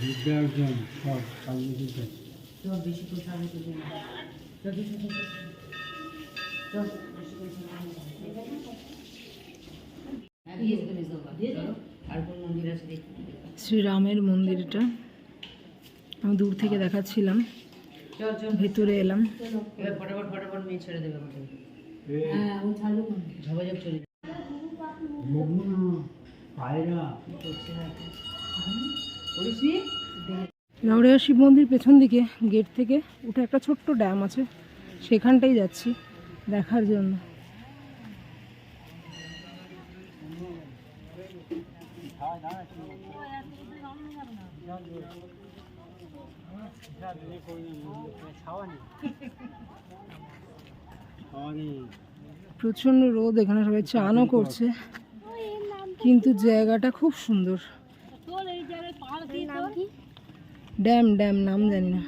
C: বিদ্যার্জন সব সামনে বেশি পয়সা আমি তো শ্রীরামের মন্দিরটা আমি দূর থেকে দেখাচ্ছিলাম, ভেতরে এলাম। ফটাফট মেয়ে ছেড়ে দেবে। হ্যাঁ ও ছাড়লো, ঝপাঝপ চলে লহরিয়া শিব মন্দির পেছন দিকে গেট থেকে উঠে একটা ছোট্ট ড্যাম আছে, সেখানটাই যাচ্ছি দেখার জন্য। প্রচণ্ড রোদ, এখানে সবাই চানও করছে, কিন্তু জায়গাটা খুব সুন্দর। ড্যাম নাম জানি না।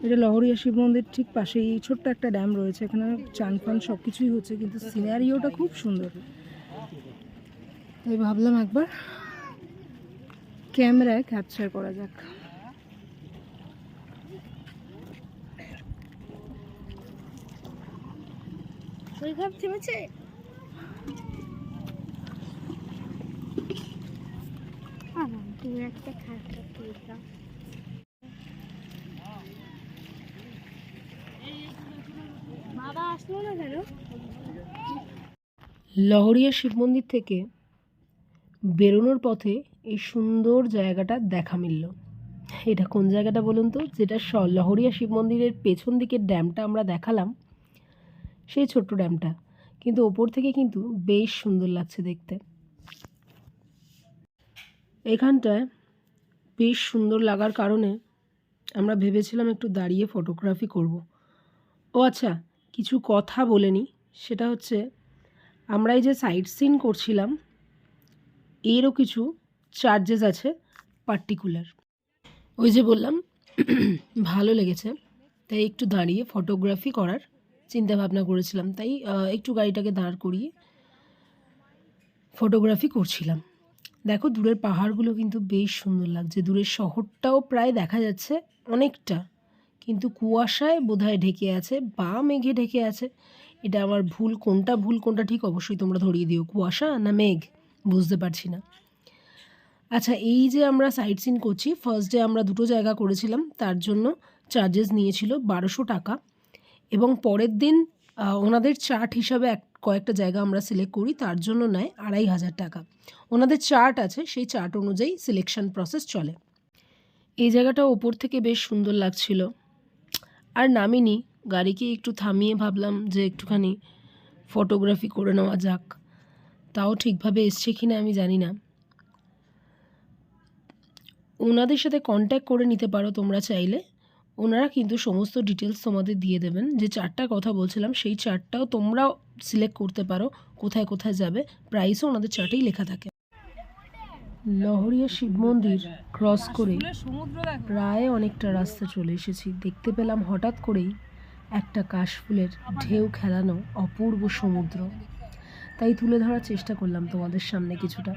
C: এটা লহরিয়া শিব মন্দির ঠিক পাশেই ছোট্ট একটা ড্যাম রয়েছে, এখানে চান ফান সব কিছুই হচ্ছে, কিন্তু সিনারিওটা খুব সুন্দর। তাই ভাবলাম একবার ক্যামেরায় ক্যাপচার করা যাক। লহরিয়া শিব মন্দির থেকে বেরোনোর পথে এই সুন্দর জায়গাটা দেখা মিলল। এটা কোন জায়গাটা বলুন তো? যেটা লহরিয়া শিব মন্দিরের পেছন দিকের ড্যামটা আমরা দেখালাম, সেই ছোট্ট ড্যামটা, কিন্তু ওপর থেকে কিন্তু বেশ সুন্দর লাগছে দেখতে। এখানটায় বেশ সুন্দর লাগার কারণে আমরা ভেবেছিলাম একটু দাঁড়িয়ে ফটোগ্রাফি করব। ও আচ্ছা, কিছু কথা বলে নিই, সেটা হচ্ছে আমরা এই যে সাইট সিন করছিলাম এরও কিছু চার্জেস আছে পার্টিকুলার। ওই যে বললাম ভালো লেগেছে তাই একটু দাঁড়িয়ে ফটোগ্রাফি করার চিন্তা ভাবনা করেছিলাম, তাই একটু গাড়িটাকে দাঁড় করিয়ে ফটোগ্রাফি করছিলাম। দেখো দূরের পাহাড়গুলো কিন্তু বেশ সুন্দর লাগছে, দূরের শহরটাও প্রায় দেখা যাচ্ছে অনেকটা, কিন্তু কুয়াশায় বোধহয় ঢেকে আছে বা মেঘে ঢেকে আছে। এটা আমার কোনটা ভুল কোনটা ঠিক অবশ্যই তোমরা ধরিয়ে দিও, কুয়াশা না মেঘ বুঝতে পারছি না। আচ্ছা, এই যে আমরা সাইট সিন করছি, ফার্স্ট ডে আমরা দুটো জায়গা করেছিলাম, তার জন্য চার্জেস নিয়েছিল 1200 টাকা, এবং পরের দিন ওনাদের চার্ট হিসাবে কয়েকটা জায়গা আমরা সিলেক্ট করি, তার জন্য নেয় 2500 টাকা। ওনাদের চার্ট আছে, সেই চার্ট অনুযায়ী সিলেকশন প্রসেস চলে। এই জায়গাটা ওপর থেকে বেশ সুন্দর লাগছিল। আর নামিনি, গাড়িকে একটু থামিয়ে ভাবলাম যে একটুখানি ফটোগ্রাফি করে নেওয়া যাক, তাও ঠিকভাবে এসছে কিনা আমি জানি না। ওনাদের সাথে কন্ট্যাক্ট করে নিতে পারো তোমরা চাইলে, ওনারা কিন্তু সমস্ত ডিটেলস তোমাদের দিয়ে দেবেন। যে চারটা কথা বলছিলাম সেই চারটাও তোমরাও সিলেক্ট করতে পারো কোথায় কোথায় যাবে, প্রাইসও ওনাদের চার্টেই লেখা থাকে। লহরিয়া শিব মন্দির ক্রস করে প্রায় অনেকটা রাস্তা চলে এসেছি। দেখতে পেলাম হঠাৎ করেই একটা কাশফুলের ঢেউ খেলানো অপূর্ব সমুদ্র, তাই তুলে ধরার চেষ্টা করলাম তোমাদের সামনে কিছুটা।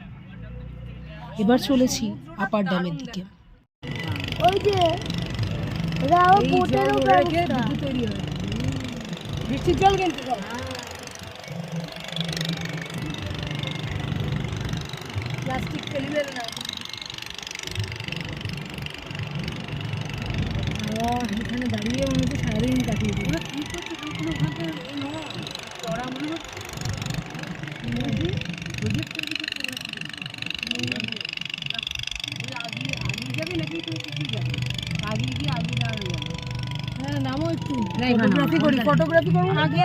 C: এবার চলেছি আপার ড্যামের দিকে।
B: ওই যে রাও বোটের ব্যবস্থা।
C: বৃষ্টির জল কিন্তু প্লাস্টিক ফেলিবে না। এখানে দাঁড়িয়ে মনে হচ্ছে সারাদিন কাটিয়ে দিই। কি করছে কোনো ভাবে চড়া মনে হচ্ছে হ্যাঁ নামো একটু ফটোগ্রাফি করি, ফটোগ্রাফি করবো আগে।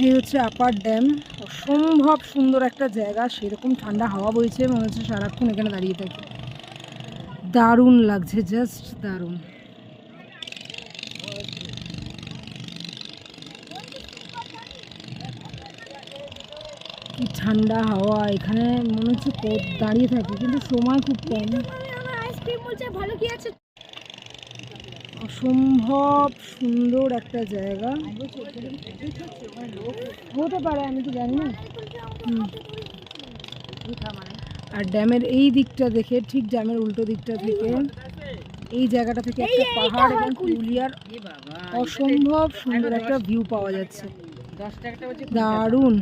C: এই হচ্ছে আপার ড্যাম। অসম্ভব সুন্দর একটা জায়গা, সেরকম ঠান্ডা হাওয়া বইছে, মনে হচ্ছে সারাক্ষণ এখানে দাঁড়িয়ে থাকি। দারুণ লাগছে, জাস্ট দারুণ। কি ঠান্ডা হাওয়া, এখানে মনে হচ্ছে দাঁড়িয়ে থাকি, কিন্তু সময় খুব কম।
B: আইসক্রিম বলছে ভালো কি আছে।
C: অসম্ভব সুন্দর একটা জায়গা, হতে পারে আমি তো জানি না। আর ড্যামের এই দিকটা দেখে, ঠিক ড্যামের উল্টো দিকটা থেকে, এই জায়গাটা থেকে একটা পাহাড় এবং পুরুলিয়ার অসম্ভব সুন্দর একটা ভিউ পাওয়া যাচ্ছে। দারুণ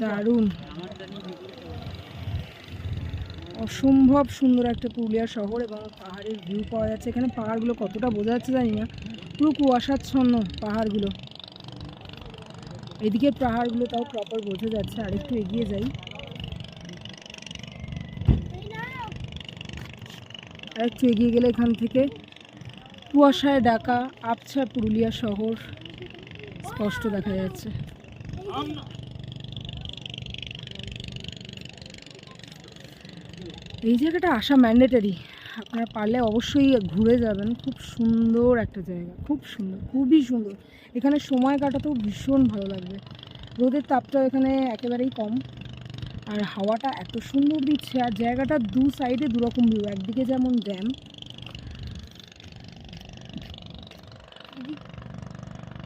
C: দারুণ, অসম্ভব সুন্দর একটা পুরুলিয়া শহর এবং পাহাড়ের ভিউ পাওয়া যাচ্ছে। এখানে পাহাড়গুলো কতটা বোঝা যাচ্ছে জানি না, পুরো কুয়াশাচ্ছন্ন পাহাড়গুলো। এদিকে পাহাড়গুলো তাও প্রপার বোঝা যাচ্ছে। আর একটু এগিয়ে যাই, আর একটু এগিয়ে গেলে এখান থেকে কুয়াশায় ঢাকা আবছা পুরুলিয়া শহর স্পষ্ট দেখা যাচ্ছে। এই জায়গাটা আসা ম্যান্ডেটরি, আপনারা পারলে অবশ্যই ঘুরে যাবেন। খুব সুন্দর একটা জায়গা, খুব সুন্দর, খুবই সুন্দর। এখানে সময় কাটাতেও ভীষণ ভালো লাগবে। রোদের তাপটাও এখানে একেবারেই কম, আর হাওয়াটা এত সুন্দর দিচ্ছে। আর জায়গাটা দু সাইডে দুরকম ভিউ, একদিকে যেমন ড্যাম,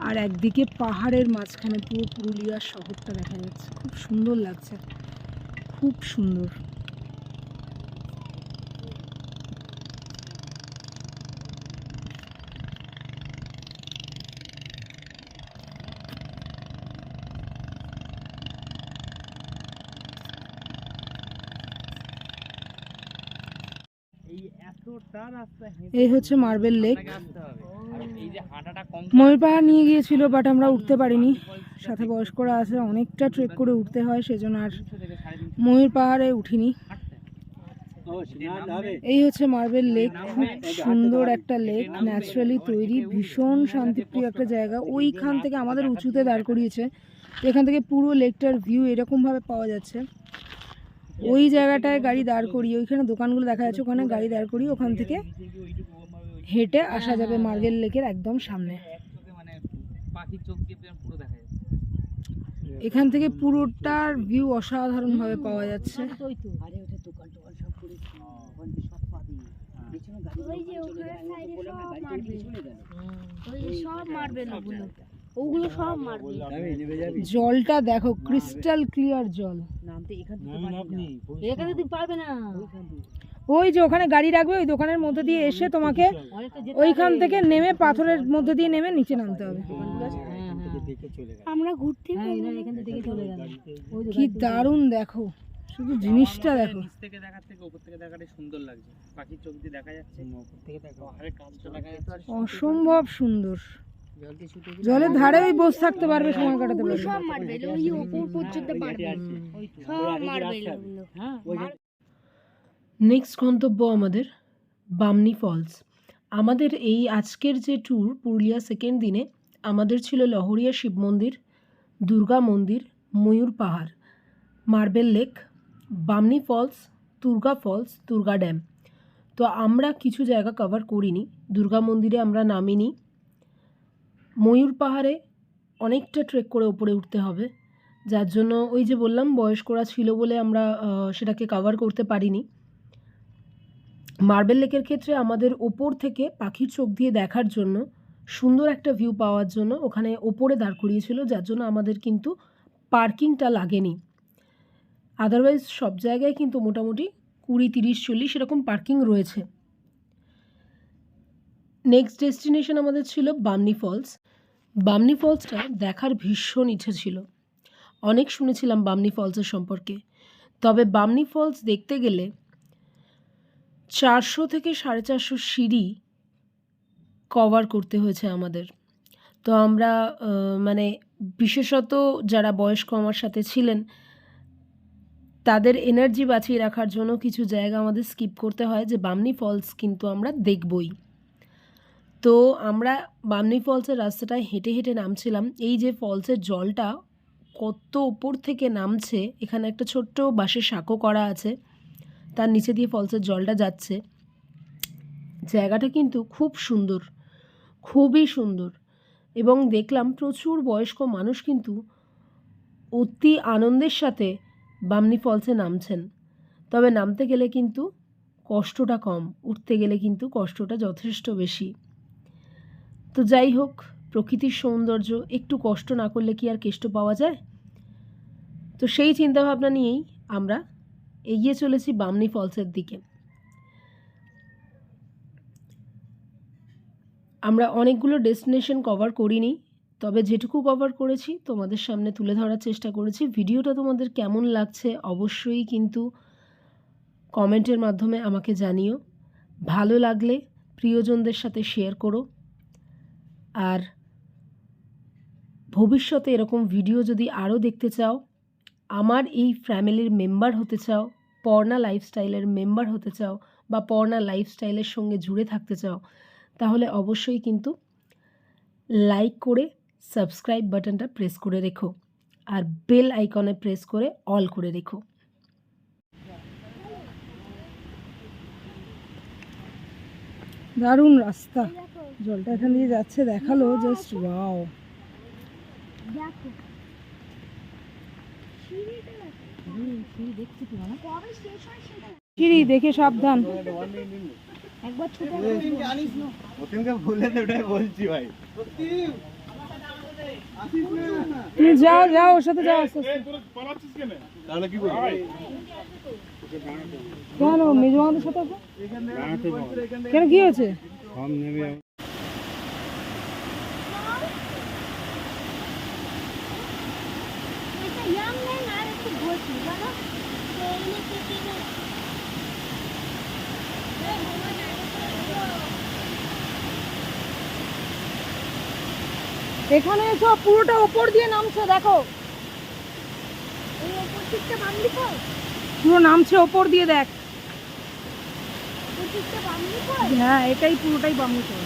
C: আর একদিকে পাহাড়ের মাঝখানে পুরো পুরুলিয়া শহরটা দেখা যাচ্ছে। খুব সুন্দর লাগছে, খুব সুন্দর। এই হচ্ছে মার্বেল লেক। ময়ূর পাহাড় নিয়ে গিয়েছিল, বাট আমরা উঠতে পারিনি, সাথে বয়স্করা আছে, অনেকটা ট্রেক করে উঠতে হয়, সেজন্য আর ময়ূর পাহাড়ে উঠিনি। এই হচ্ছে মার্বেল লেক, খুব সুন্দর একটা লেক, ন্যাচারালি তৈরি, ভীষণ শান্তিপ্রিয় একটা জায়গা। ওইখান থেকে আমাদের উঁচুতে দাঁড় করিয়েছে, এখান থেকে পুরো লেকটার ভিউ এরকমভাবে পাওয়া যাচ্ছে। ওই জায়গাটায় গাড়ি দাঁড় করিয়ে, ওইখানে দোকানগুলো দেখা যাচ্ছে, ওখানে গাড়ি দাঁড় করিয়ে ওখান থেকে হেঁটে আসা যাবে মার্বেল লেকের একদম সামনে। এখান থেকে পুরোটার ভিউ অসাধারণভাবে পাওয়া যাচ্ছে। জলটা দেখো, ক্রিস্টাল ক্লিয়ার জল। ওই যে ওখানে গাড়ি রাখবে, ওই দোকানের মধ্যে দিয়ে এসে তোমাকে ওইখান থেকে নেমে, পাথরের মধ্যে দিয়ে নেমে নিচে নামতে হবে।
B: আমরা ঘুরতে
C: কি দারুণ দেখো, শুধু জিনিসটা দেখো।
D: থেকে দেখার থেকে উপর থেকে দেখাটা সুন্দর লাগছে, পাখির চোখ দিয়ে দেখা যাচ্ছে, উপর থেকে দেখা পাহাড়ের কাছটা দেখা যাচ্ছে,
C: অসম্ভব সুন্দর। জলের ধারে ওই বসে থাকতে পারবে, সময় কাটাতে পারবে।
B: সব মার্বেল, ওই উপর পর্যন্ত পারবে, সব মার্বেল।
C: নেক্সট গন্তব্য আমাদের বামনি ফলস। আমাদের এই আজকের যে ট্যুর পুরুলিয়া সেকেন্ড দিনে আমাদের ছিল লহরিয়া শিব মন্দির, Durga Mandir, Mayur Pahar, marble lake, Bamni falls, Durga falls, Durga dam. তো আমরা কিছু জায়গা কভার করিনি। দুর্গা মন্দিরে আমরা নামিনি। ময়ূর পাহাড়ে অনেকটা ট্রেক করে ওপরে উঠতে হবে, যার জন্য ওই যে বললাম বয়স্করা ছিল বলে আমরা সেটাকে কভার করতে পারিনি। মার্বেল লেকের ক্ষেত্রে আমাদের ওপর থেকে পাখির চোখ দিয়ে দেখার জন্য, সুন্দর একটা ভিউ পাওয়ার জন্য ওখানে ওপরে দাঁড় করিয়েছিল, যার জন্য আমাদের কিন্তু পার্কিংটা লাগেনি। আদারওয়াইজ সব জায়গায় কিন্তু মোটামুটি 20, 30, 40 এরকম পার্কিং রয়েছে। নেক্সট ডেস্টিনেশন আমাদের ছিল বামনি ফলস। বামনি ফলসটা দেখার ভীষণ ইচ্ছে ছিল, অনেক শুনেছিলাম বামনি ফলসের সম্পর্কে। তবে বামনি ফলস দেখতে গেলে 400 থেকে 450 সিঁড়ি কভার করতে হয়েছে আমাদের। তো আমরা মানে বিশেষত যারা বয়স্ক আমার সাথে ছিলেন তাদের এনার্জি বাঁচিয়ে রাখার জন্য কিছু জায়গা আমাদের স্কিপ করতে হয়, যে বামনি ফলস কিন্তু আমরা দেখবই। তো আমরা বামনি ফলসের রাস্তাটায় হেঁটে হেঁটে নামছিলাম। এই যে ফলসের জলটা কত ওপর থেকে নামছে, এখানে একটা ছোট্ট বাঁশের সাঁকো করা আছে, তার নিচে দিয়ে ফলসের জলটা যাচ্ছে। জায়গাটা কিন্তু খুব সুন্দর, খুবই সুন্দর। এবং দেখলাম প্রচুর বয়স্ক মানুষ কিন্তু অতি আনন্দের সাথে বামনি ফলসে নামছেন। তবে নামতে গেলে কিন্তু কষ্টটা কম, উঠতে গেলে কিন্তু কষ্টটা যথেষ্ট বেশি। তো যাই হোক, প্রকৃতির সৌন্দর্য, একটু কষ্ট না করলে কি আর কেষ্ট পাওয়া যায়? তো সেই চিন্তাভাবনা নিয়েই আমরা এগিয়ে চলেছি বামনি ফলসের দিকে। আমরা অনেকগুলো ডেস্টিনেশন কভার করিনি, তবে যেটুকু কভার করেছি তোমাদের সামনে তুলে ধরার চেষ্টা করেছি। ভিডিওটা তোমাদের কেমন লাগছে অবশ্যই কিন্তু কমেন্টের মাধ্যমে আমাকে জানিও। ভালো লাগলে প্রিয়জনদের সাথে শেয়ার করো। আর ভবিষ্যতে এরকম ভিডিও যদি আরও দেখতে চাও, আমার এই ফ্যামিলির মেম্বার হতে চাও, পর্ণা লাইফস্টাইলের মেম্বার হতে চাও, বা পর্ণা লাইফস্টাইলের সঙ্গে জুড়ে থাকতে চাও, তাহলে অবশ্যই কিন্তু লাইক করে সাবস্ক্রাইব বাটনটা প্রেস করে রেখো, আর বেল আইকনে প্রেস করে অল করে রেখো।
A: দারুণ রাস্তা, জলটা এখান দিয়ে যাচ্ছে, দেখালো জাস্ট ওয়াও।
B: দেখো সিঁড়িটা কবে শেষ হয় সেটা
A: সিঁড়ি দেখে সাবধান।
B: একবার ছোট
D: ওদিনকে ভুলে তো ওটাই বলছি ভাই।
A: তুমি যাও যাও, ওর সাথে যাও আস্তে আস্তে।
D: তাহলে কি করবো?
A: কেন মেজো আমাদের সাথে আসো? কেন কি হয়েছে?
B: এটা ইয়াং নেই আর একটু বলছি জানো তো এনে কেটে না
A: এখানে এসো, পুরোটা ওপর দিয়ে নামছে, দেখো
B: এই উপর দিকটা বামনি পড়
A: পুরো নামছে ওপর দিয়ে, দেখ।
B: উপর দিকটা বামনি পড়
A: হ্যাঁ, এটাই পুরোটাই বামনি পড়।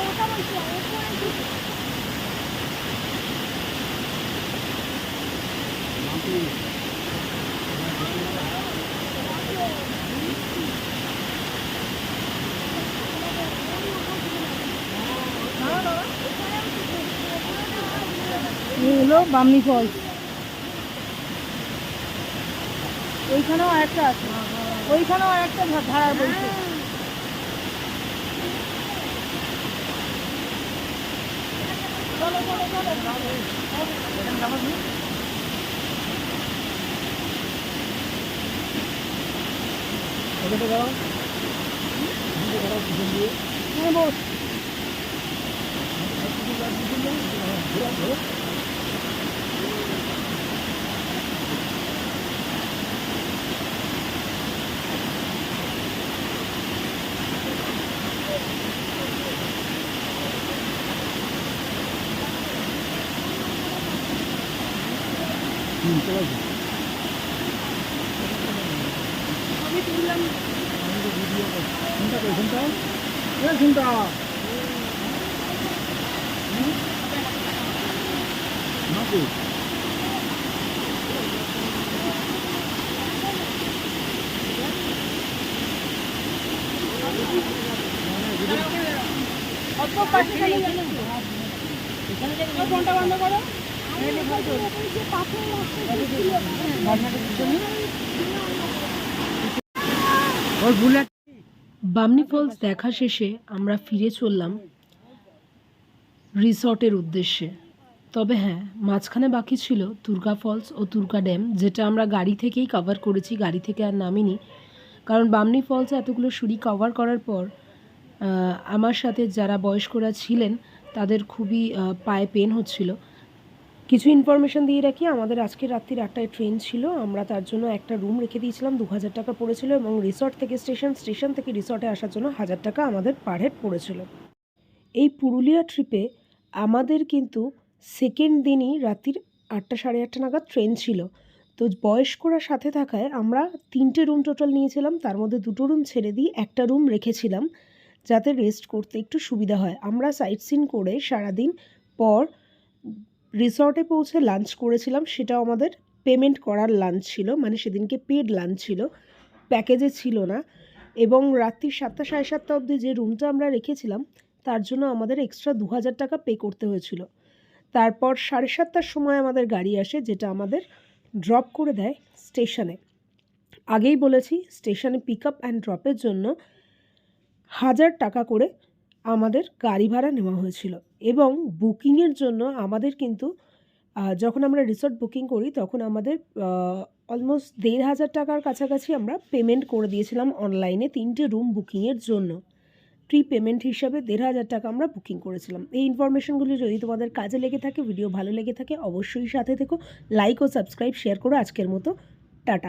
B: ওটা বলছি উপরে দিকে
A: এই হলো বামনি ফলস। ওইখানেও একটা আছে, ওইখানেও একটা ধারার বলছে। হ্যাঁ বস।
C: বামনি ফলস দেখা শেষে আমরা ফিরে চললাম রিসর্টের উদ্দেশ্যে। তবে হ্যাঁ, মাঝখানে বাকি ছিল তুর্গা ফলস ও তুর্গা ড্যাম, যেটা আমরা গাড়ি থেকেই কভার করেছি, গাড়ি থেকে আর নামিনি। কারণ বামনি ফলসে এতগুলো সিঁড়ি কভার করার পর আমার সাথে যারা বয়স্করা ছিলেন তাদের খুবই পায়ে পেন হচ্ছিল। কিছু ইনফরমেশান দিয়ে রাখি, আমাদের আজকে রাত্রির 8টায় ট্রেন ছিল, আমরা তার জন্য একটা রুম রেখে দিয়েছিলাম, 2000 টাকা পড়েছিল, এবং রিসর্ট থেকে স্টেশন থেকে রিসর্টে আসার জন্য 1000 টাকা আমাদের পার হেড পড়েছিল। এই পুরুলিয়া ট্রিপে আমাদের কিন্তু সেকেন্ড দিনই রাত্রির 8টা সাড়ে 8টা নাগাদ ট্রেন ছিল। তো বয়স্করা সাথে থাকায় আমরা 3টে রুম টোটাল নিয়েছিলাম, তার মধ্যে 2টো রুম ছেড়ে দিয়ে একটা রুম রেখেছিলাম যাতে রেস্ট করতে একটু সুবিধা হয়। আমরা সাইট সিন করে সারাদিন পর রিসর্টে পৌঁছে লাঞ্চ করেছিলাম, সেটাও আমাদের পেমেন্ট করার লাঞ্চ ছিল, মানে সেদিনকে পেড লাঞ্চ ছিল, প্যাকেজে ছিল না। এবং রাত্রি 7টা সাড়ে 7টা অবধি যে রুমটা আমরা রেখেছিলাম তার জন্য আমাদের এক্সট্রা 2000 টাকা পে করতে হয়েছিল। তারপর 7:30টার সময় আমাদের গাড়ি আসে, যেটা আমাদের ড্রপ করে দেয় স্টেশনে। আগেই বলেছি, স্টেশনে পিক আপ অ্যান্ড ড্রপের জন্য 1000 টাকা করে আমাদের গাড়ি ভাড়া নেওয়া হয়েছিল। এবং বুকিংয়ের জন্য আমাদের কিন্তু যখন আমরা রিসর্ট বুকিং করি তখন আমাদের অলমোস্ট 1500 টাকার কাছাকাছি আমরা পেমেন্ট করে দিয়েছিলাম অনলাইনে 3টে রুম বুকিংয়ের জন্য। প্রি পেমেন্ট হিসাবে 1500 টাকা আমরা বুকিং করেছিলাম। এই ইনফরমেশনগুলি যদি তোমাদের কাজে লেগে থাকে, ভিডিও ভালো লেগে থাকে, অবশ্যই সাথে থেকো, লাইক ও সাবস্ক্রাইব শেয়ার করো। আজকের মতো টাটা।